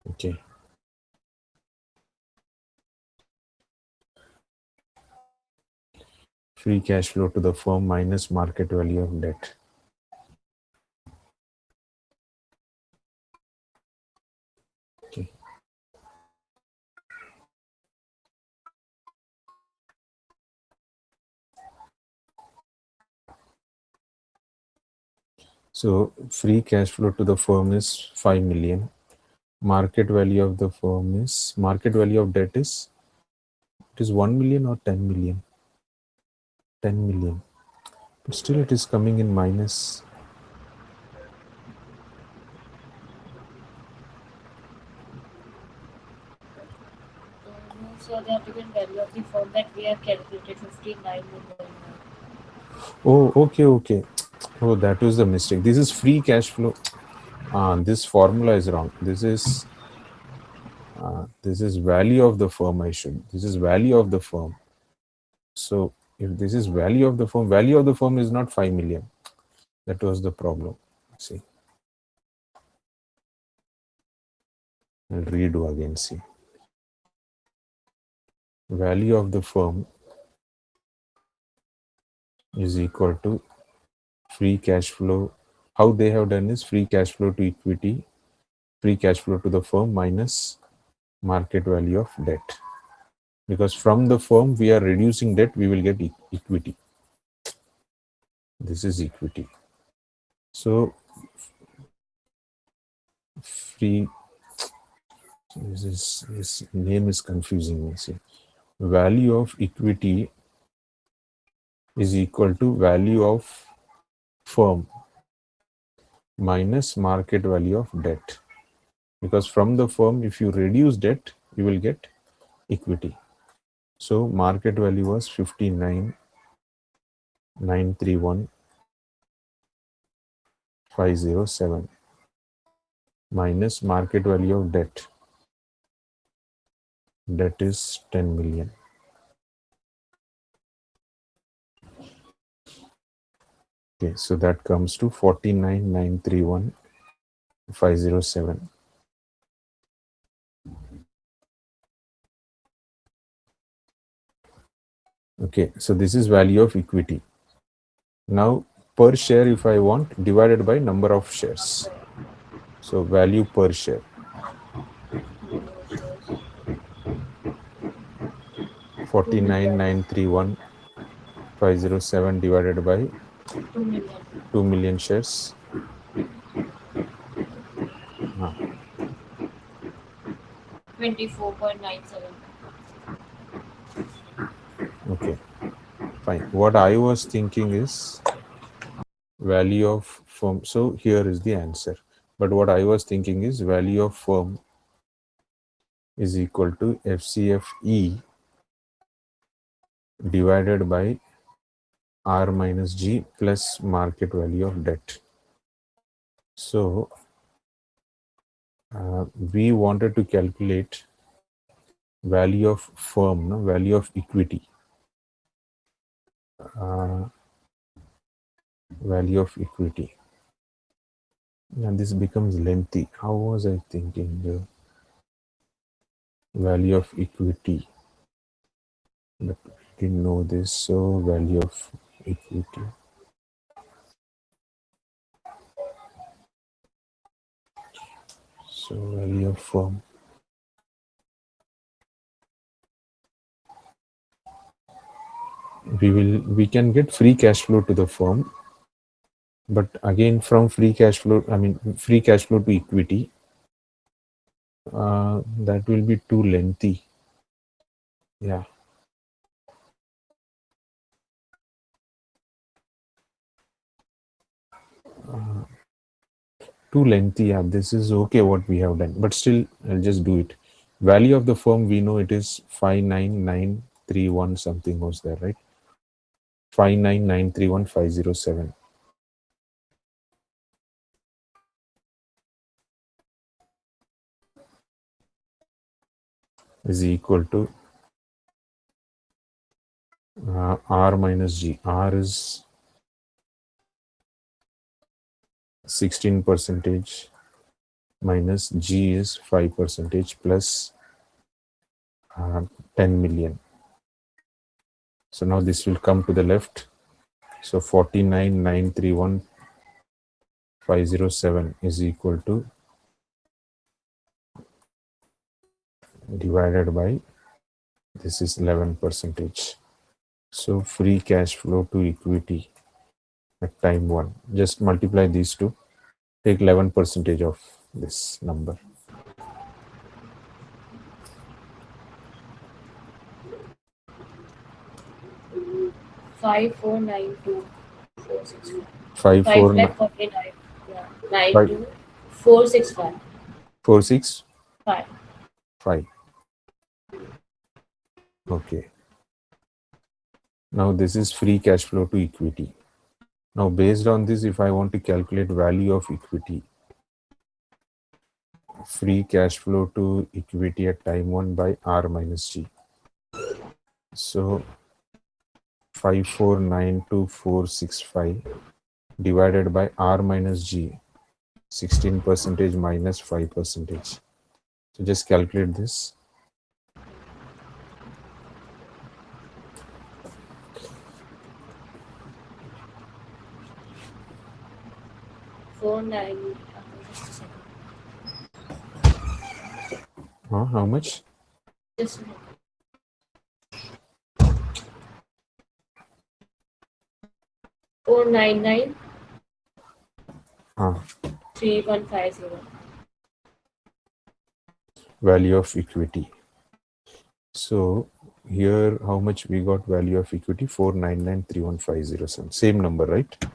Okay. Free cash flow to the firm minus market value of debt. Okay. So free cash flow to the firm is 5 million. Market value of the firm is, market value of debt is, it is 1 million or 10 million? 10 million. But still it is coming in minus. So they have taken value of the firm that we have calculated 59 million. Oh, okay. Oh, that was the mistake. This is free cash flow. This formula is wrong. This is value of the firm. This is value of the firm. So if this is value of the firm is not 5 million. That was the problem. See, I'll redo again. See, value of the firm is equal to free cash flow. How they have done is free cash flow to equity, free cash flow to the firm minus market value of debt. Because from the firm we are reducing debt, we will get equity. This is equity. So free, this name is confusing me. See, value of equity is equal to value of firm minus market value of debt. Because from the firm, if you reduce debt, you will get equity. So market value was 59,931,507 minus market value of debt. Debt is 10 million. Okay, so that comes to 49,931,507. Okay, so this is value of equity. Now per share, if I want, divided by number of shares. So value per share. 49,931,507 divided by 2 million. 2 million shares. 24.97. Okay, fine. What I was thinking is value of firm. So here is the answer. But what I was thinking is value of firm is equal to FCFE divided by R minus G plus market value of debt. So we wanted to calculate value of firm, no? Value of equity. Value of equity. And this becomes lengthy. How was I thinking? The value of equity. But I didn't know this. So value of equity. So value of firm. We can get free cash flow to the firm, but again from free cash flow to equity, that will be too lengthy. Yeah, too lengthy. Yeah, this is okay what we have done, but still I'll just do it. Value of the firm, we know it is 59,931 something was there, right? 59,931,507 is equal to R minus G. R is 16% minus G is 5% plus 10 million. So now this will come to the left. So 49,931,507 is equal to divided by, this is 11%. So free cash flow to equity at time 1. Just multiply these two. Take 11% of this number. Five four nine two 465. 549 5,49,000. Yeah. 92,465. 465. 5. Okay. Now this is free cash flow to equity. Now based on this, if I want to calculate value of equity, free cash flow to equity at time 1 by R minus G. So 5492465 divided by R minus G, 16% minus 5%. So just calculate this. Four nine. Just a second. How much? Just a second. 499 Ah, 3150. value of equity. So here, how much we got value of equity? 499,31507. Same number, right?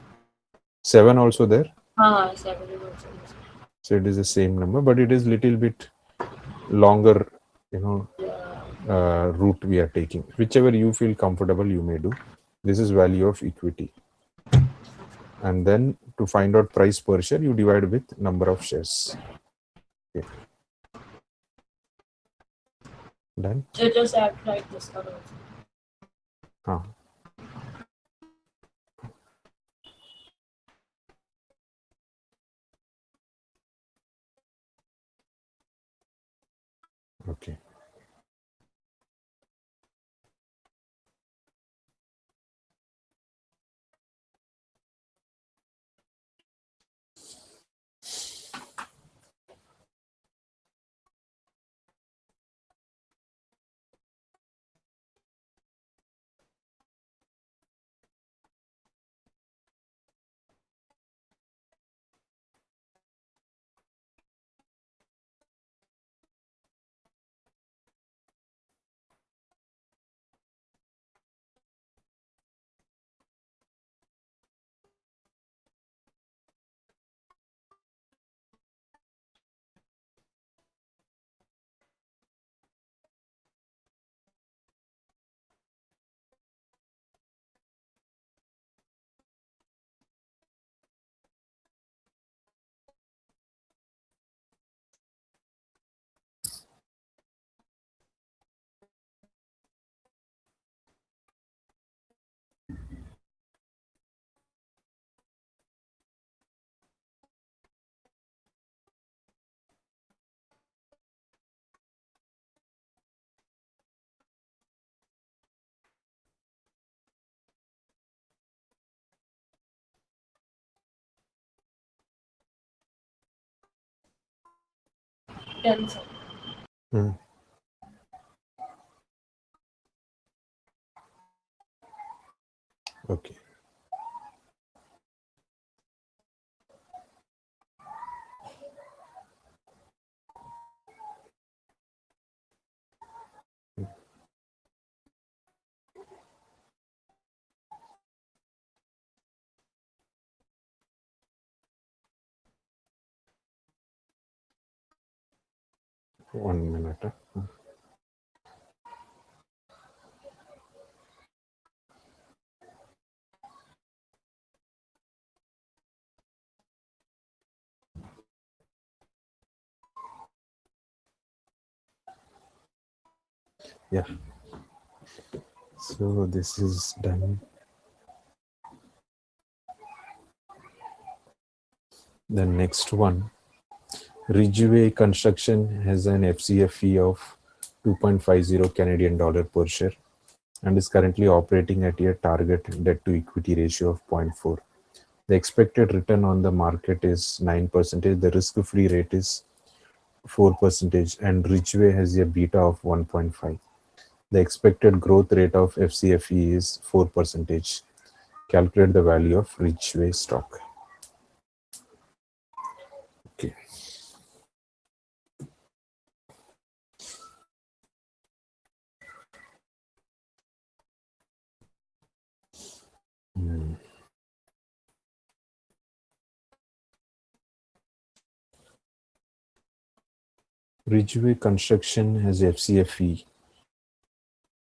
7 also there. 7 is also missing. So it is the same number, but it is little bit longer, Yeah. route we are taking. Whichever you feel comfortable, you may do. This is value of equity. And then to find out price per share, you divide with number of shares. Okay. Done? So just act like this one also. Ah. Okay. Done, sir. Hmm. Okay. One minute. Yeah. So this is done. The next one, Ridgeway Construction has an FCF fee of 2.50 Canadian dollar per share and is currently operating at a target debt to equity ratio of 0.4. The expected return on the market is 9%. The risk-free rate is 4%, and Ridgeway has a beta of 1.5. The expected growth rate of FCFE is 4%. Calculate the value of Ridgeway stock. Okay. Ridgeway Construction has FCFE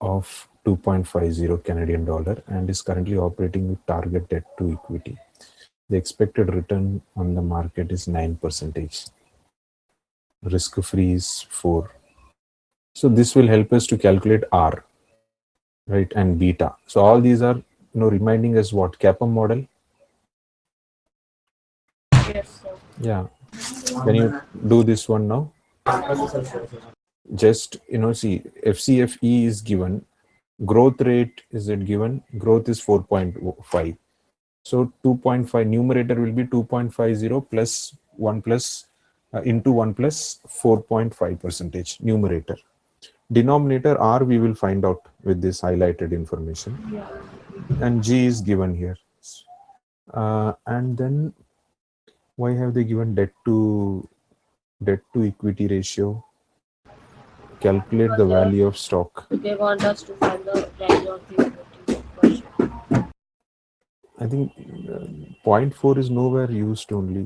of 2.50 Canadian dollar and is currently operating with target debt to equity. The expected return on the market is 9%. Risk free is 4. So this will help us to calculate R, right, and beta. So all these are, reminding us what CAPM model. Yes, sir. Yeah. Can you do this one now? Just, see, FCFE is given. Growth rate is it given? Growth is 4.5. So 2.5 numerator will be 2.50 plus 1 plus into 1 plus 4.5% numerator. Denominator R we will find out with this highlighted information. Yeah. And G is given here. And then why have they given debt to equity ratio? Calculate the value of stock. They want us to find the value of the equity. I think 0.4 is nowhere used only.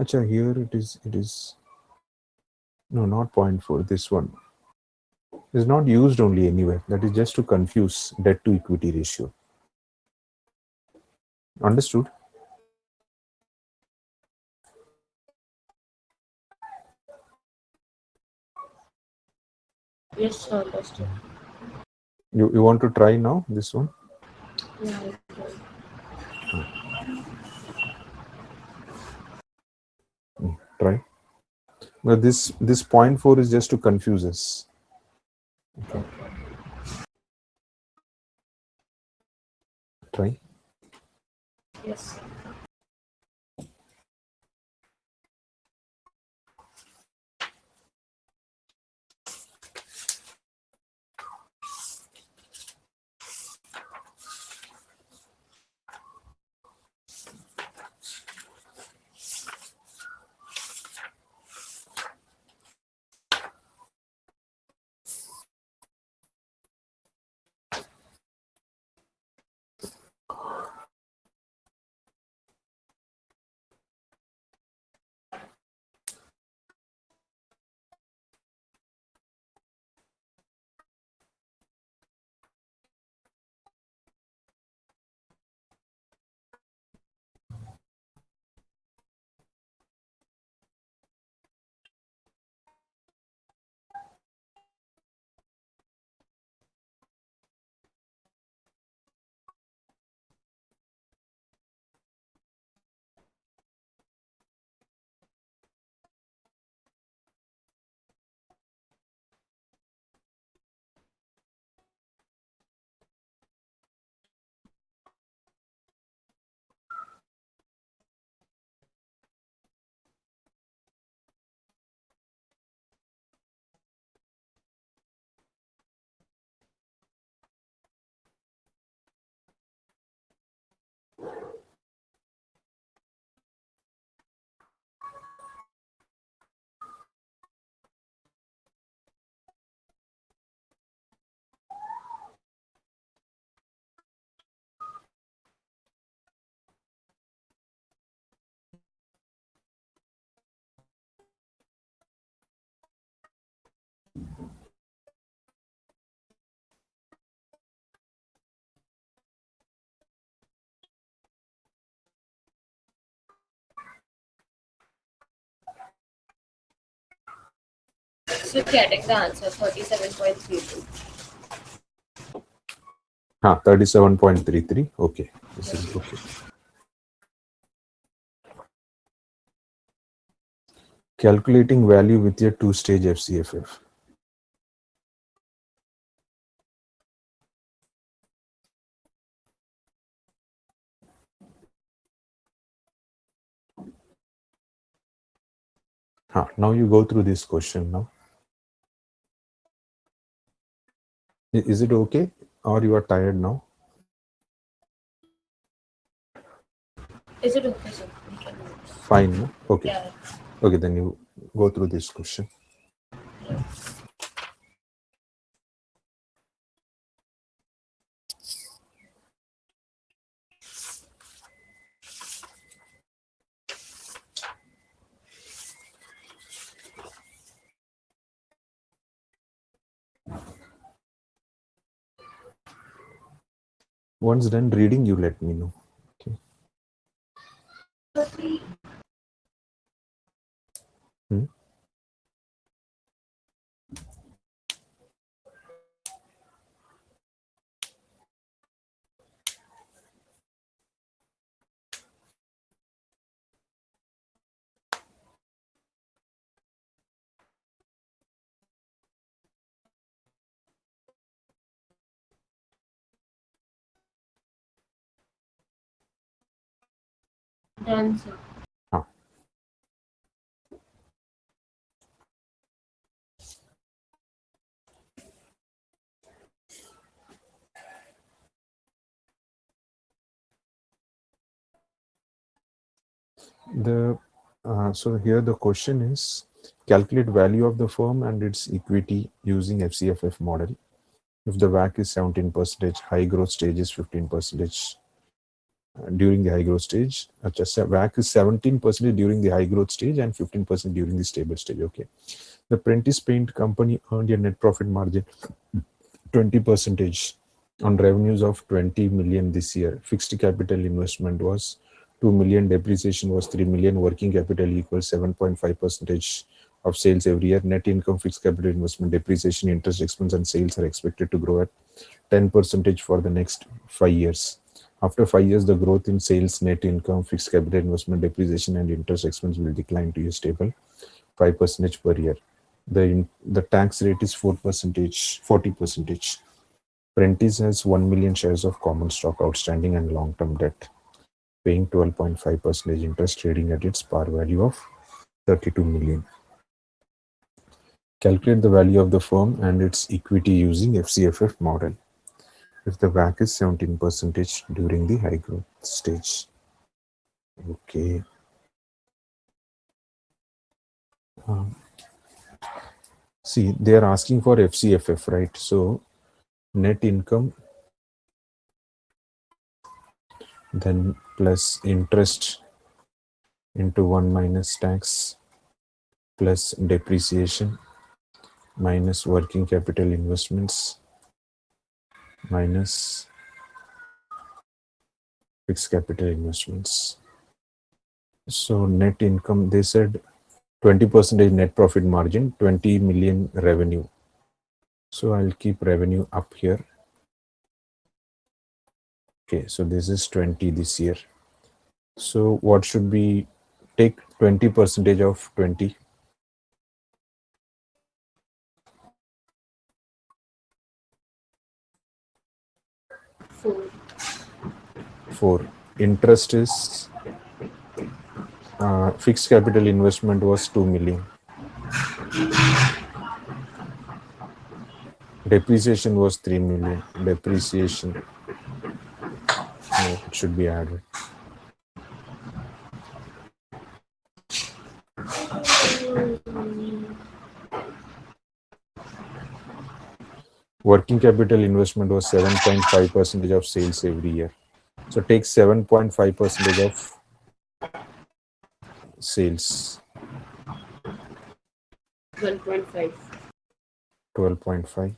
Acha, here it is. No, not 0.4. This one is not used only anywhere. That is just to confuse debt to equity ratio. Understood? Yes, sir, understood. You want to try now this one? Yeah, okay. Try. But this 0.4 is just to confuse us. Okay. Try. Yes. So getting the answer 37.32. 37.33. Okay. This is okay. Calculating value with your two-stage FCFF. Now you go through this question now. Is it okay or you are tired now? Is it okay, sir? We can do it. Fine. No? Okay. Yeah. Okay, then you go through this question. Once done reading, you let me know. Okay. Hmm? Done, sir. Ah. So here the question is, calculate value of the firm and its equity using FCFF model. If the WACC is 17%, high growth stage is 15%. During the high growth stage, WACC is 17% during the high growth stage and 15% during the stable stage. Okay. The Prentice Paint Company earned a net profit margin 20% on revenues of 20 million this year. Fixed capital investment was 2 million, depreciation was 3 million, working capital equals 7.5% of sales every year. Net income, fixed capital investment, depreciation, interest expense, and sales are expected to grow at 10% for the next 5 years. After 5 years, the growth in sales, net income, fixed capital investment, depreciation, and interest expense will decline to a stable 5% per year. The tax rate is 40%. Prentice has 1 million shares of common stock outstanding and long-term debt, paying 12.5% interest, trading at its par value of 32 million. Calculate the value of the firm and its equity using FCFF model. If the WACC is 17% during the high growth stage. Okay. See, they are asking for FCFF, right? So net income, then plus interest into 1 minus tax, plus depreciation, minus working capital investments, minus fixed capital investments. So net income, they said 20% net profit margin, 20 million revenue. So I'll keep revenue up here. Okay, so this is 20 this year. So what should we take? 20% of 20? 4. 4. Interest is, fixed capital investment was 2 million. Depreciation was 3 million. Depreciation, no, it should be added. Working capital investment was 7.5% of sales every year. So take 7.5% of sales. 1.5. 12.5.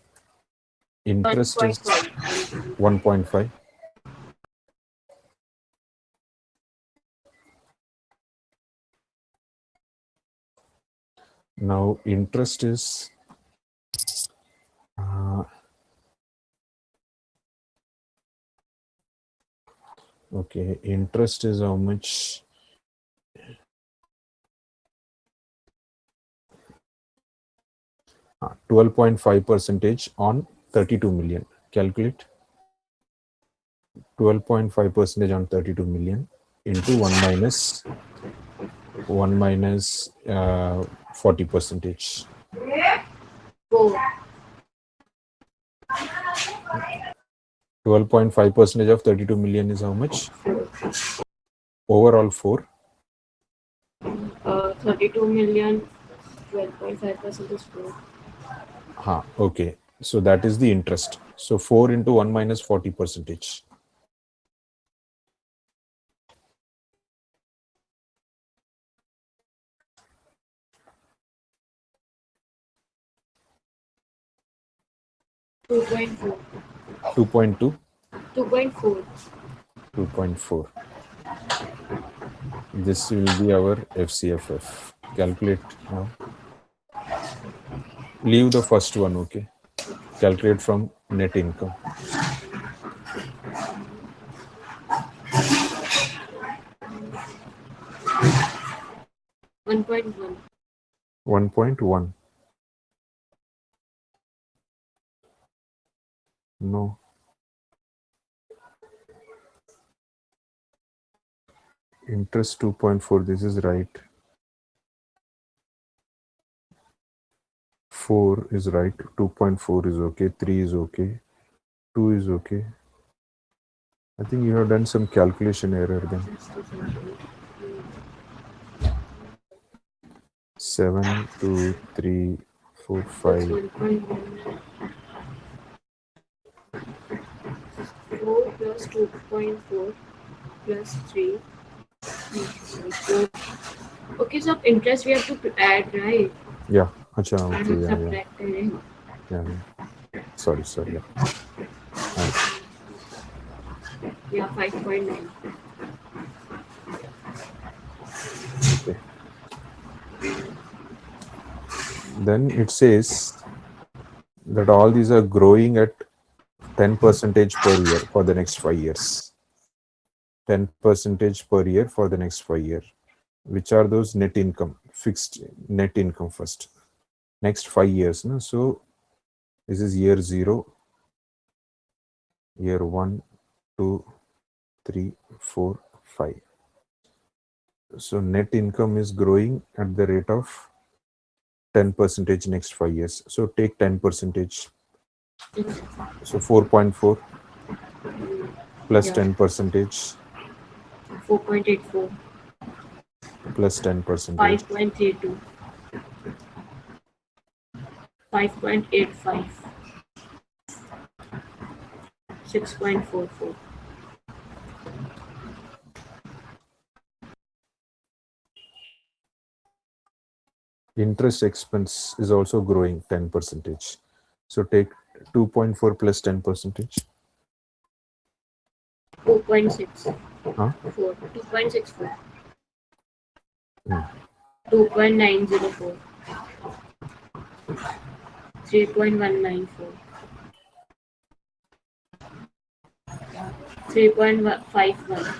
Interest is 1.5. 1.5. Now interest is okay. Interest is how much? Uh, 12.5% on 32 million. Calculate 12.5% on 32 million into 1 minus 40%. 4. 12.5% of 32 million is how much? Overall 4. 32 million, 12.5% is 4. Okay. So that is the interest. So 4 into 1 minus 40%. $2.4. 2.2. 2.4. 2.4. This will be our FCFF. Calculate now. Leave the first one, okay? Calculate from net income. 1.1. 1.1. No. Interest 2.4. This is right. 4 is right. 2.4 is okay. 3 is okay. 2 is okay. I think you have done some calculation error then. 7, 2, 3, 4, 5. 1.1. 4 plus 2.4 plus 3. Four. Okay, so interest we have to add, right? Yeah. Acha, I okay. have Yeah. subtracted it. Yeah. Sorry. Yeah. Yeah, 5.9. Okay. Then it says that all these are growing at 10% per year for the next 5 years. 10% per year for the next 5 years. Which are those net income? Fixed net income first. Next 5 years. No? So this is year 0, year 1, 2, 3, 4, 5. So net income is growing at the rate of 10% next 5 years. So take 10%. So 4.4 plus Yeah. 10% 4.84. plus 10%. 5.32. 5.85. 6.44. Interest expense is also growing 10%. So take 2.4 plus 10%. 2.6. Huh? 4. 2.64. Hmm. 2.904. 3.194. 3.51.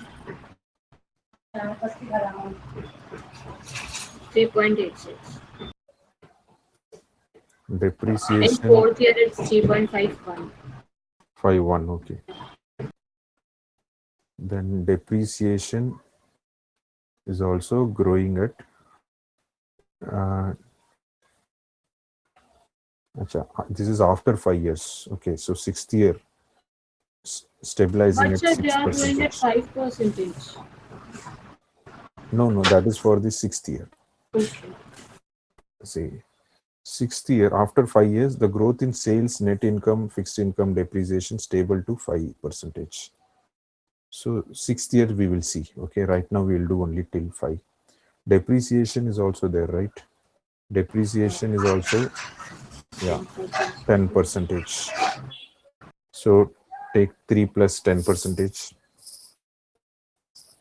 3.86. In Depreciation fourth year, it's 3.51. 5.1. Okay. Then depreciation is also growing at this is after 5 years. Okay, so 6th year stabilizing But at sir, they are growing at 6%. 5%. No, that is for the 6th year. Okay. See, 6th year after 5 years, the growth in sales, net income, fixed income, depreciation stable to 5%. So 6th year we will see. Okay, right now we will do only till 5. Depreciation is also there, right? Depreciation is also 10%. So take 3 plus 10%.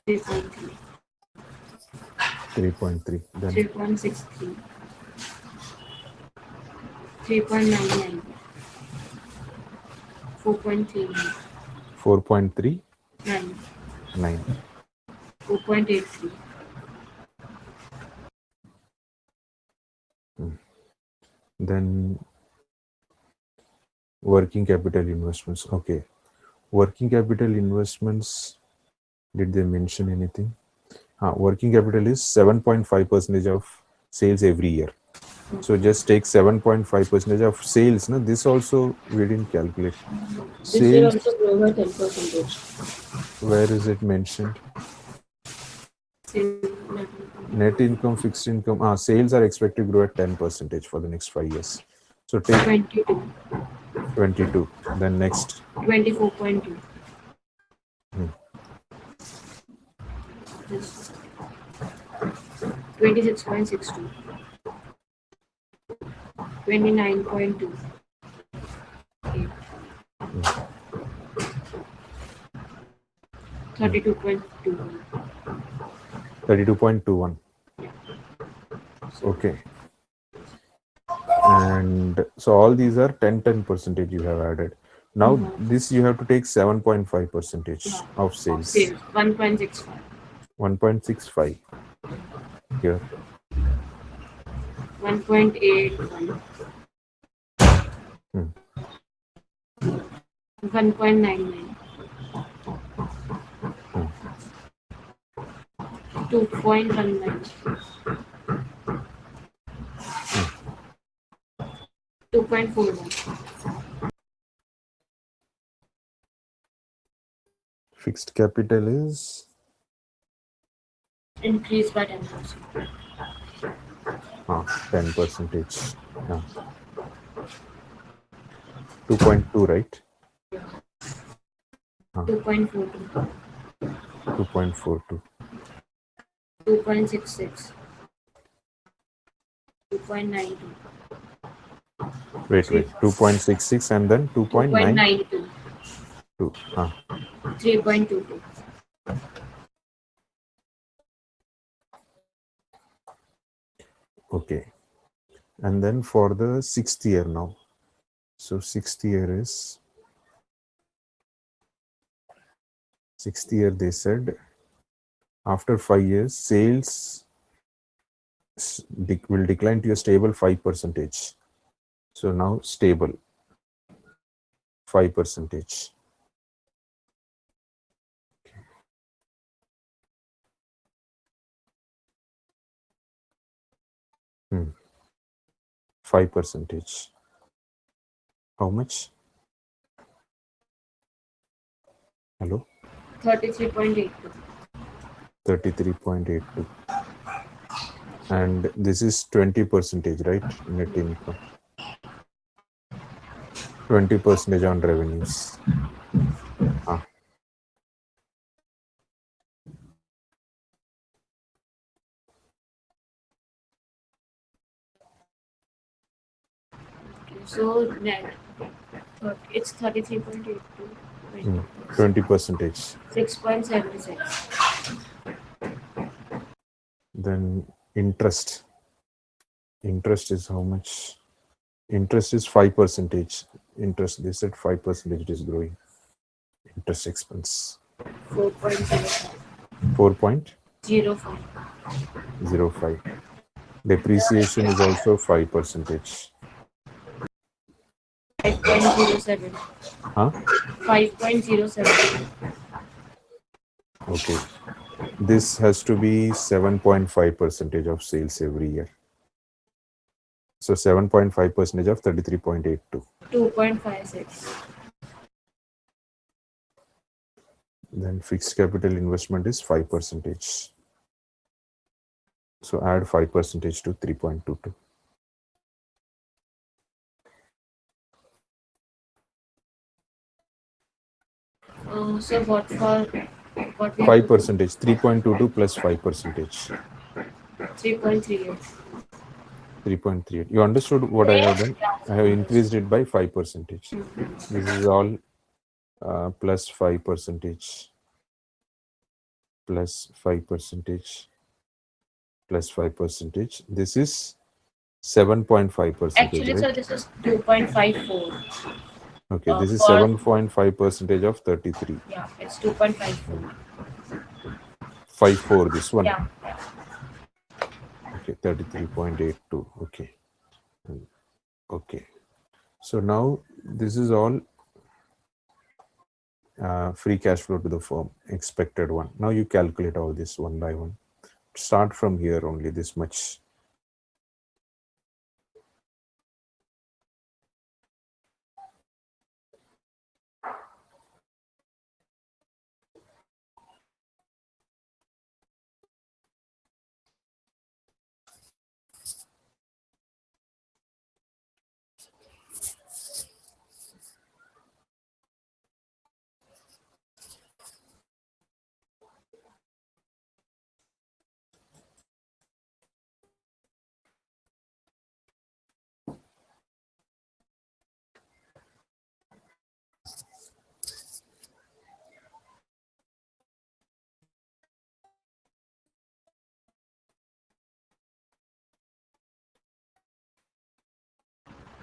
3.3. 3.3. Then 3.63. 3.99. 4.39. 4.39. 9. 4.83. Then working capital investments. Okay. Working capital investments, did they mention anything? Working capital is 7.5% of sales every year. So just take 7.5% of sales. No? This also we didn't calculate. This will Sales, also grow by 10%. where is it mentioned? Net income, fixed income. Sales are expected to grow at 10% for the next 5 years. So take 22. 22. Then next. 24.2. Hmm. 26.62. 29.2. 32.2. 32.21. Okay. And so all these are 10 percentage you have added. Now this you have to take 7.5 percentage of sales. 1.65. 1.65 here. 1.81. Hmm. 1.99. Hmm. 2.19. 2.41. Fixed capital is Increased by 10%. 10 percentage. 2.2, right? 2.42. 2.42. 2.66. 2.92. Wait. 2.66 and then 2.92. 2.92. 3.22. Okay. And then for the 6th year now. So 6th year is, 6th year they said after 5 years sales will decline to a stable 5 percentage. So now stable 5 percentage. 5 percentage. How much? Hello? 33.82. 33.82. And this is 20 percentage, right? Net income. 20 percentage on revenues. So net, it's 33.82. 20 percentage. 6.76. Then interest. Interest is how much? Interest is 5 percentage. Interest, they said 5 percentage it is growing. Interest expense. 4.05. 4.05. Depreciation is also 5 percentage. 5.07. 5.07. Okay. This has to be 7.5 percentage of sales every year. So 7.5 percentage of 33.82. 2.56. Then fixed capital investment is 5 percentage. So add 5 percentage to 3.22. So what for? What we 5 percentage. 3.22 plus 5 percentage. 3.38. 3.38. You understood what I have done? I have increased it by 5 percentage. This is all plus 5 percentage. Plus 5 percentage. Plus 5 percentage. This is 7.5 percentage. Actually, Right? so this is 2.54. Okay, this is For 7.5 percentage of 33. yeah, it's 2.54. 54, this one. Yeah. Okay, 33.82. Okay. Okay. So now this is all free cash flow to the firm, expected one. Now you calculate all this one by one. Start from here only, this much.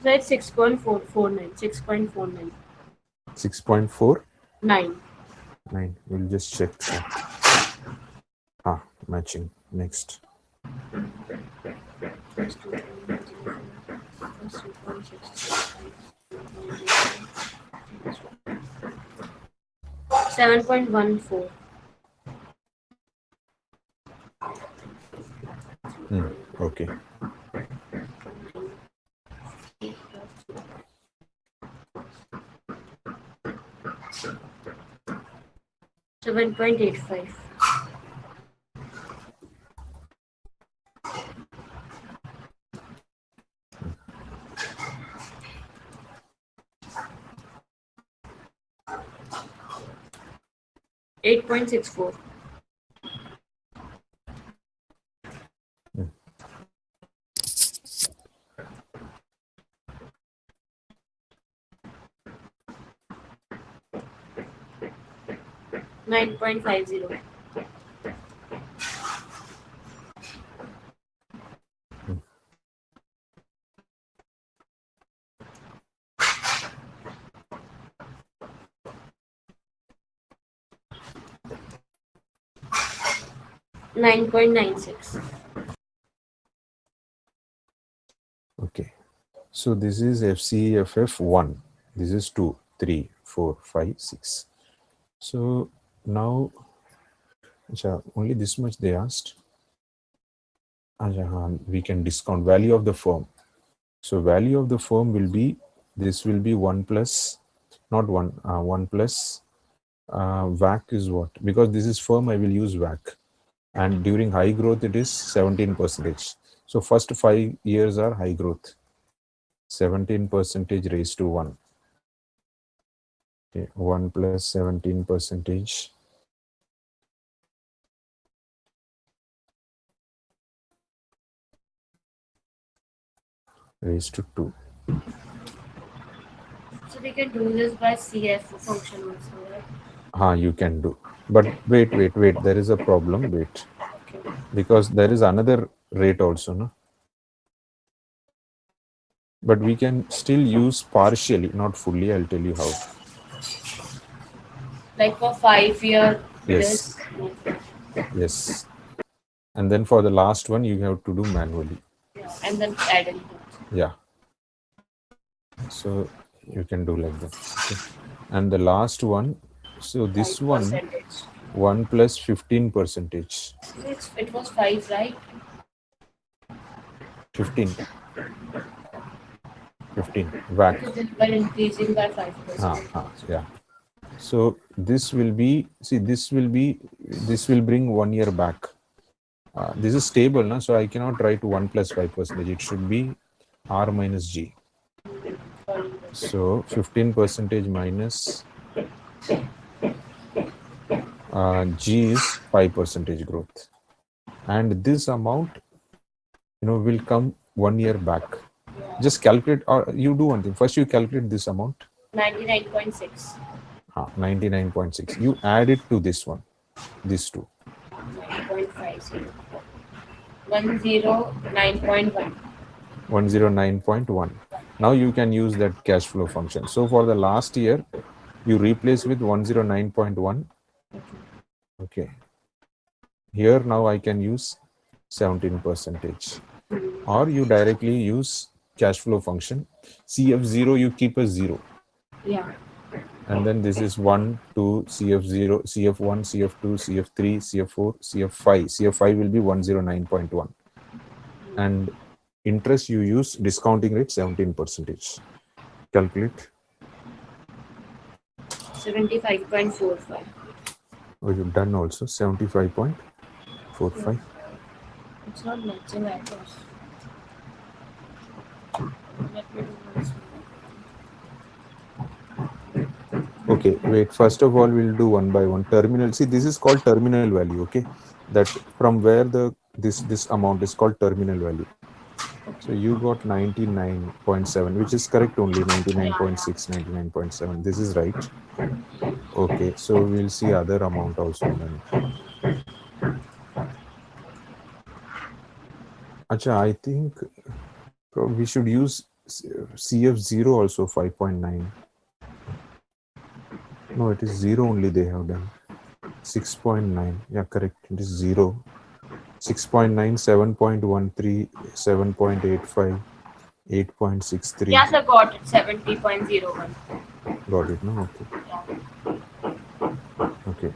So it's 6.449. 6.49. 6.49. 9. We'll just check that. Matching. Next. 7.14. Okay. 7.85. 8.64. 9.50. 9.96. Okay. So this is FCFF1. This is 2, 3, 4, 5, 6. So now, only this much they asked. We can discount value of the firm. So value of the firm will be, this will be 1 plus, not 1, 1 plus WAC is what? Because this is firm, I will use WAC. And during high growth, it is 17%. So first 5 years are high growth. 17% raised to 1. Okay, 1 plus 17% raised to 2. So we can do this by CF function also, right? You can do. But wait. There is a problem. Wait. Okay. Because there is another rate also, no? But we can still use partially, not fully. I'll tell you how. Like for 5 year, Yes. Yes. And then for the last one, you have to do manually. And then add in. Yeah. So you can do like that. Okay. And the last one, so this one, 1 plus 15%. It was 5, right? 15 WAC. By increasing by 5%. Yeah. So this will be, see, this will bring 1 year back. This is stable, no? So I cannot write 1 plus 5%. It should be R minus G. So 15% minus G is 5% growth. And this amount, will come 1 year back. Just calculate, or you do one thing. First, you calculate this amount. 99.6. 99.6. You add it to this one, these two. 9.50. 109.1. 109.1. Now you can use that cash flow function. So for the last year, you replace with 109.1. Okay. Here now I can use 17%. Or you directly use cash flow function. CF0, you keep a 0. Yeah. And then this is 1, 2, CF0, CF1, CF2, CF3, CF4, CF5. CF5 will be 109.1. And interest you use discounting rate 17%. Calculate. 75.45. Oh, you've done also 75.45. It's not matching items. Let me do this one. Okay, wait. First of all, we'll do one by one. Terminal. See, this is called terminal value. Okay, that from where this amount is called terminal value. So you got 99.7, which is correct only. 99.6, 99.7. This is right. Okay, so we'll see other amount also then. Acha, I think we should use CF0 also 5.9. No, it is 0 only they have done. 6.9. Yeah, correct. It is 0. 6.9, 7.13, 7.85, 8.63. Yeah, sir, got it. 70.01. Got it, no? Okay. Okay.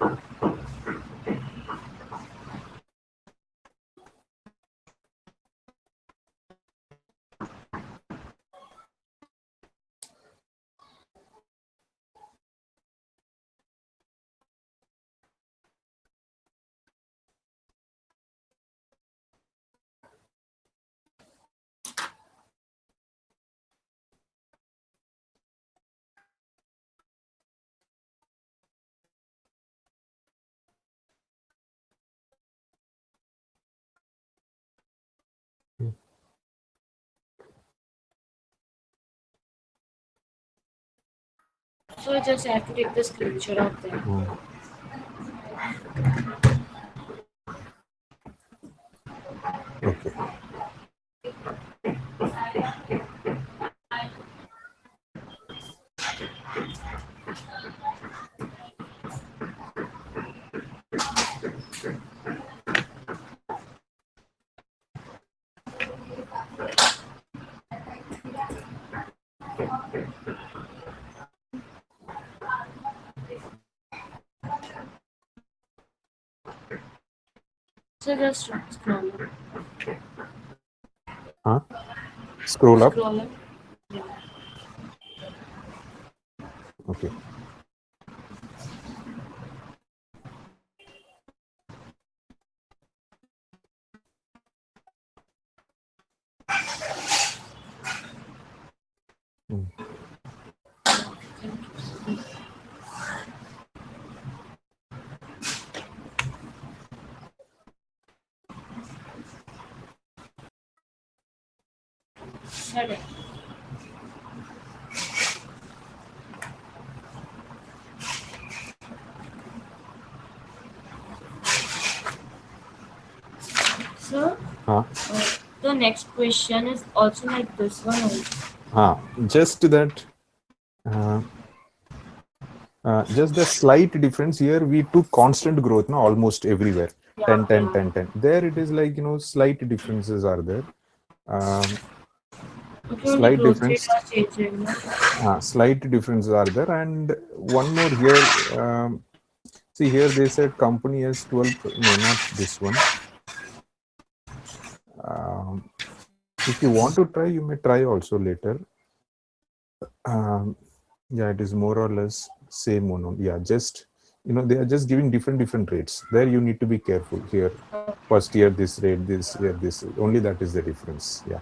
So I just have to take the screenshot of them. Mm. Okay. So just scroll up. Huh? Scroll up. Scroll up. Yeah. Okay. Mm. Correct. So Huh? the next question is also like this one also. Just that. Uh, just the slight difference here, we took constant growth now almost everywhere. Yeah, 10, 10, yeah. 10, 10. There it is like, slight differences are there. Um, Okay, only slight growth rate difference. are changing. No? Slight differences are there. And one more here. See here, they said company has 12. No, not this one. Um, if you want to try, you may try also later. Yeah, it is more or less same one. Yeah, just they are just giving different rates. There you need to be careful. Here, first year this rate, this year this rate. Only that is the difference. Yeah,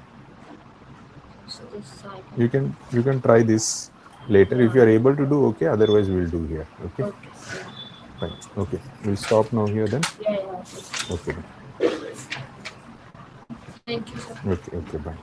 So this side. you can try this later if you are able to do. Okay, otherwise we'll do here. Okay, Okay. Yeah. fine. Okay, we'll stop now here then. Yeah, yeah. Okay, then. Thank you, sir. Okay, bye.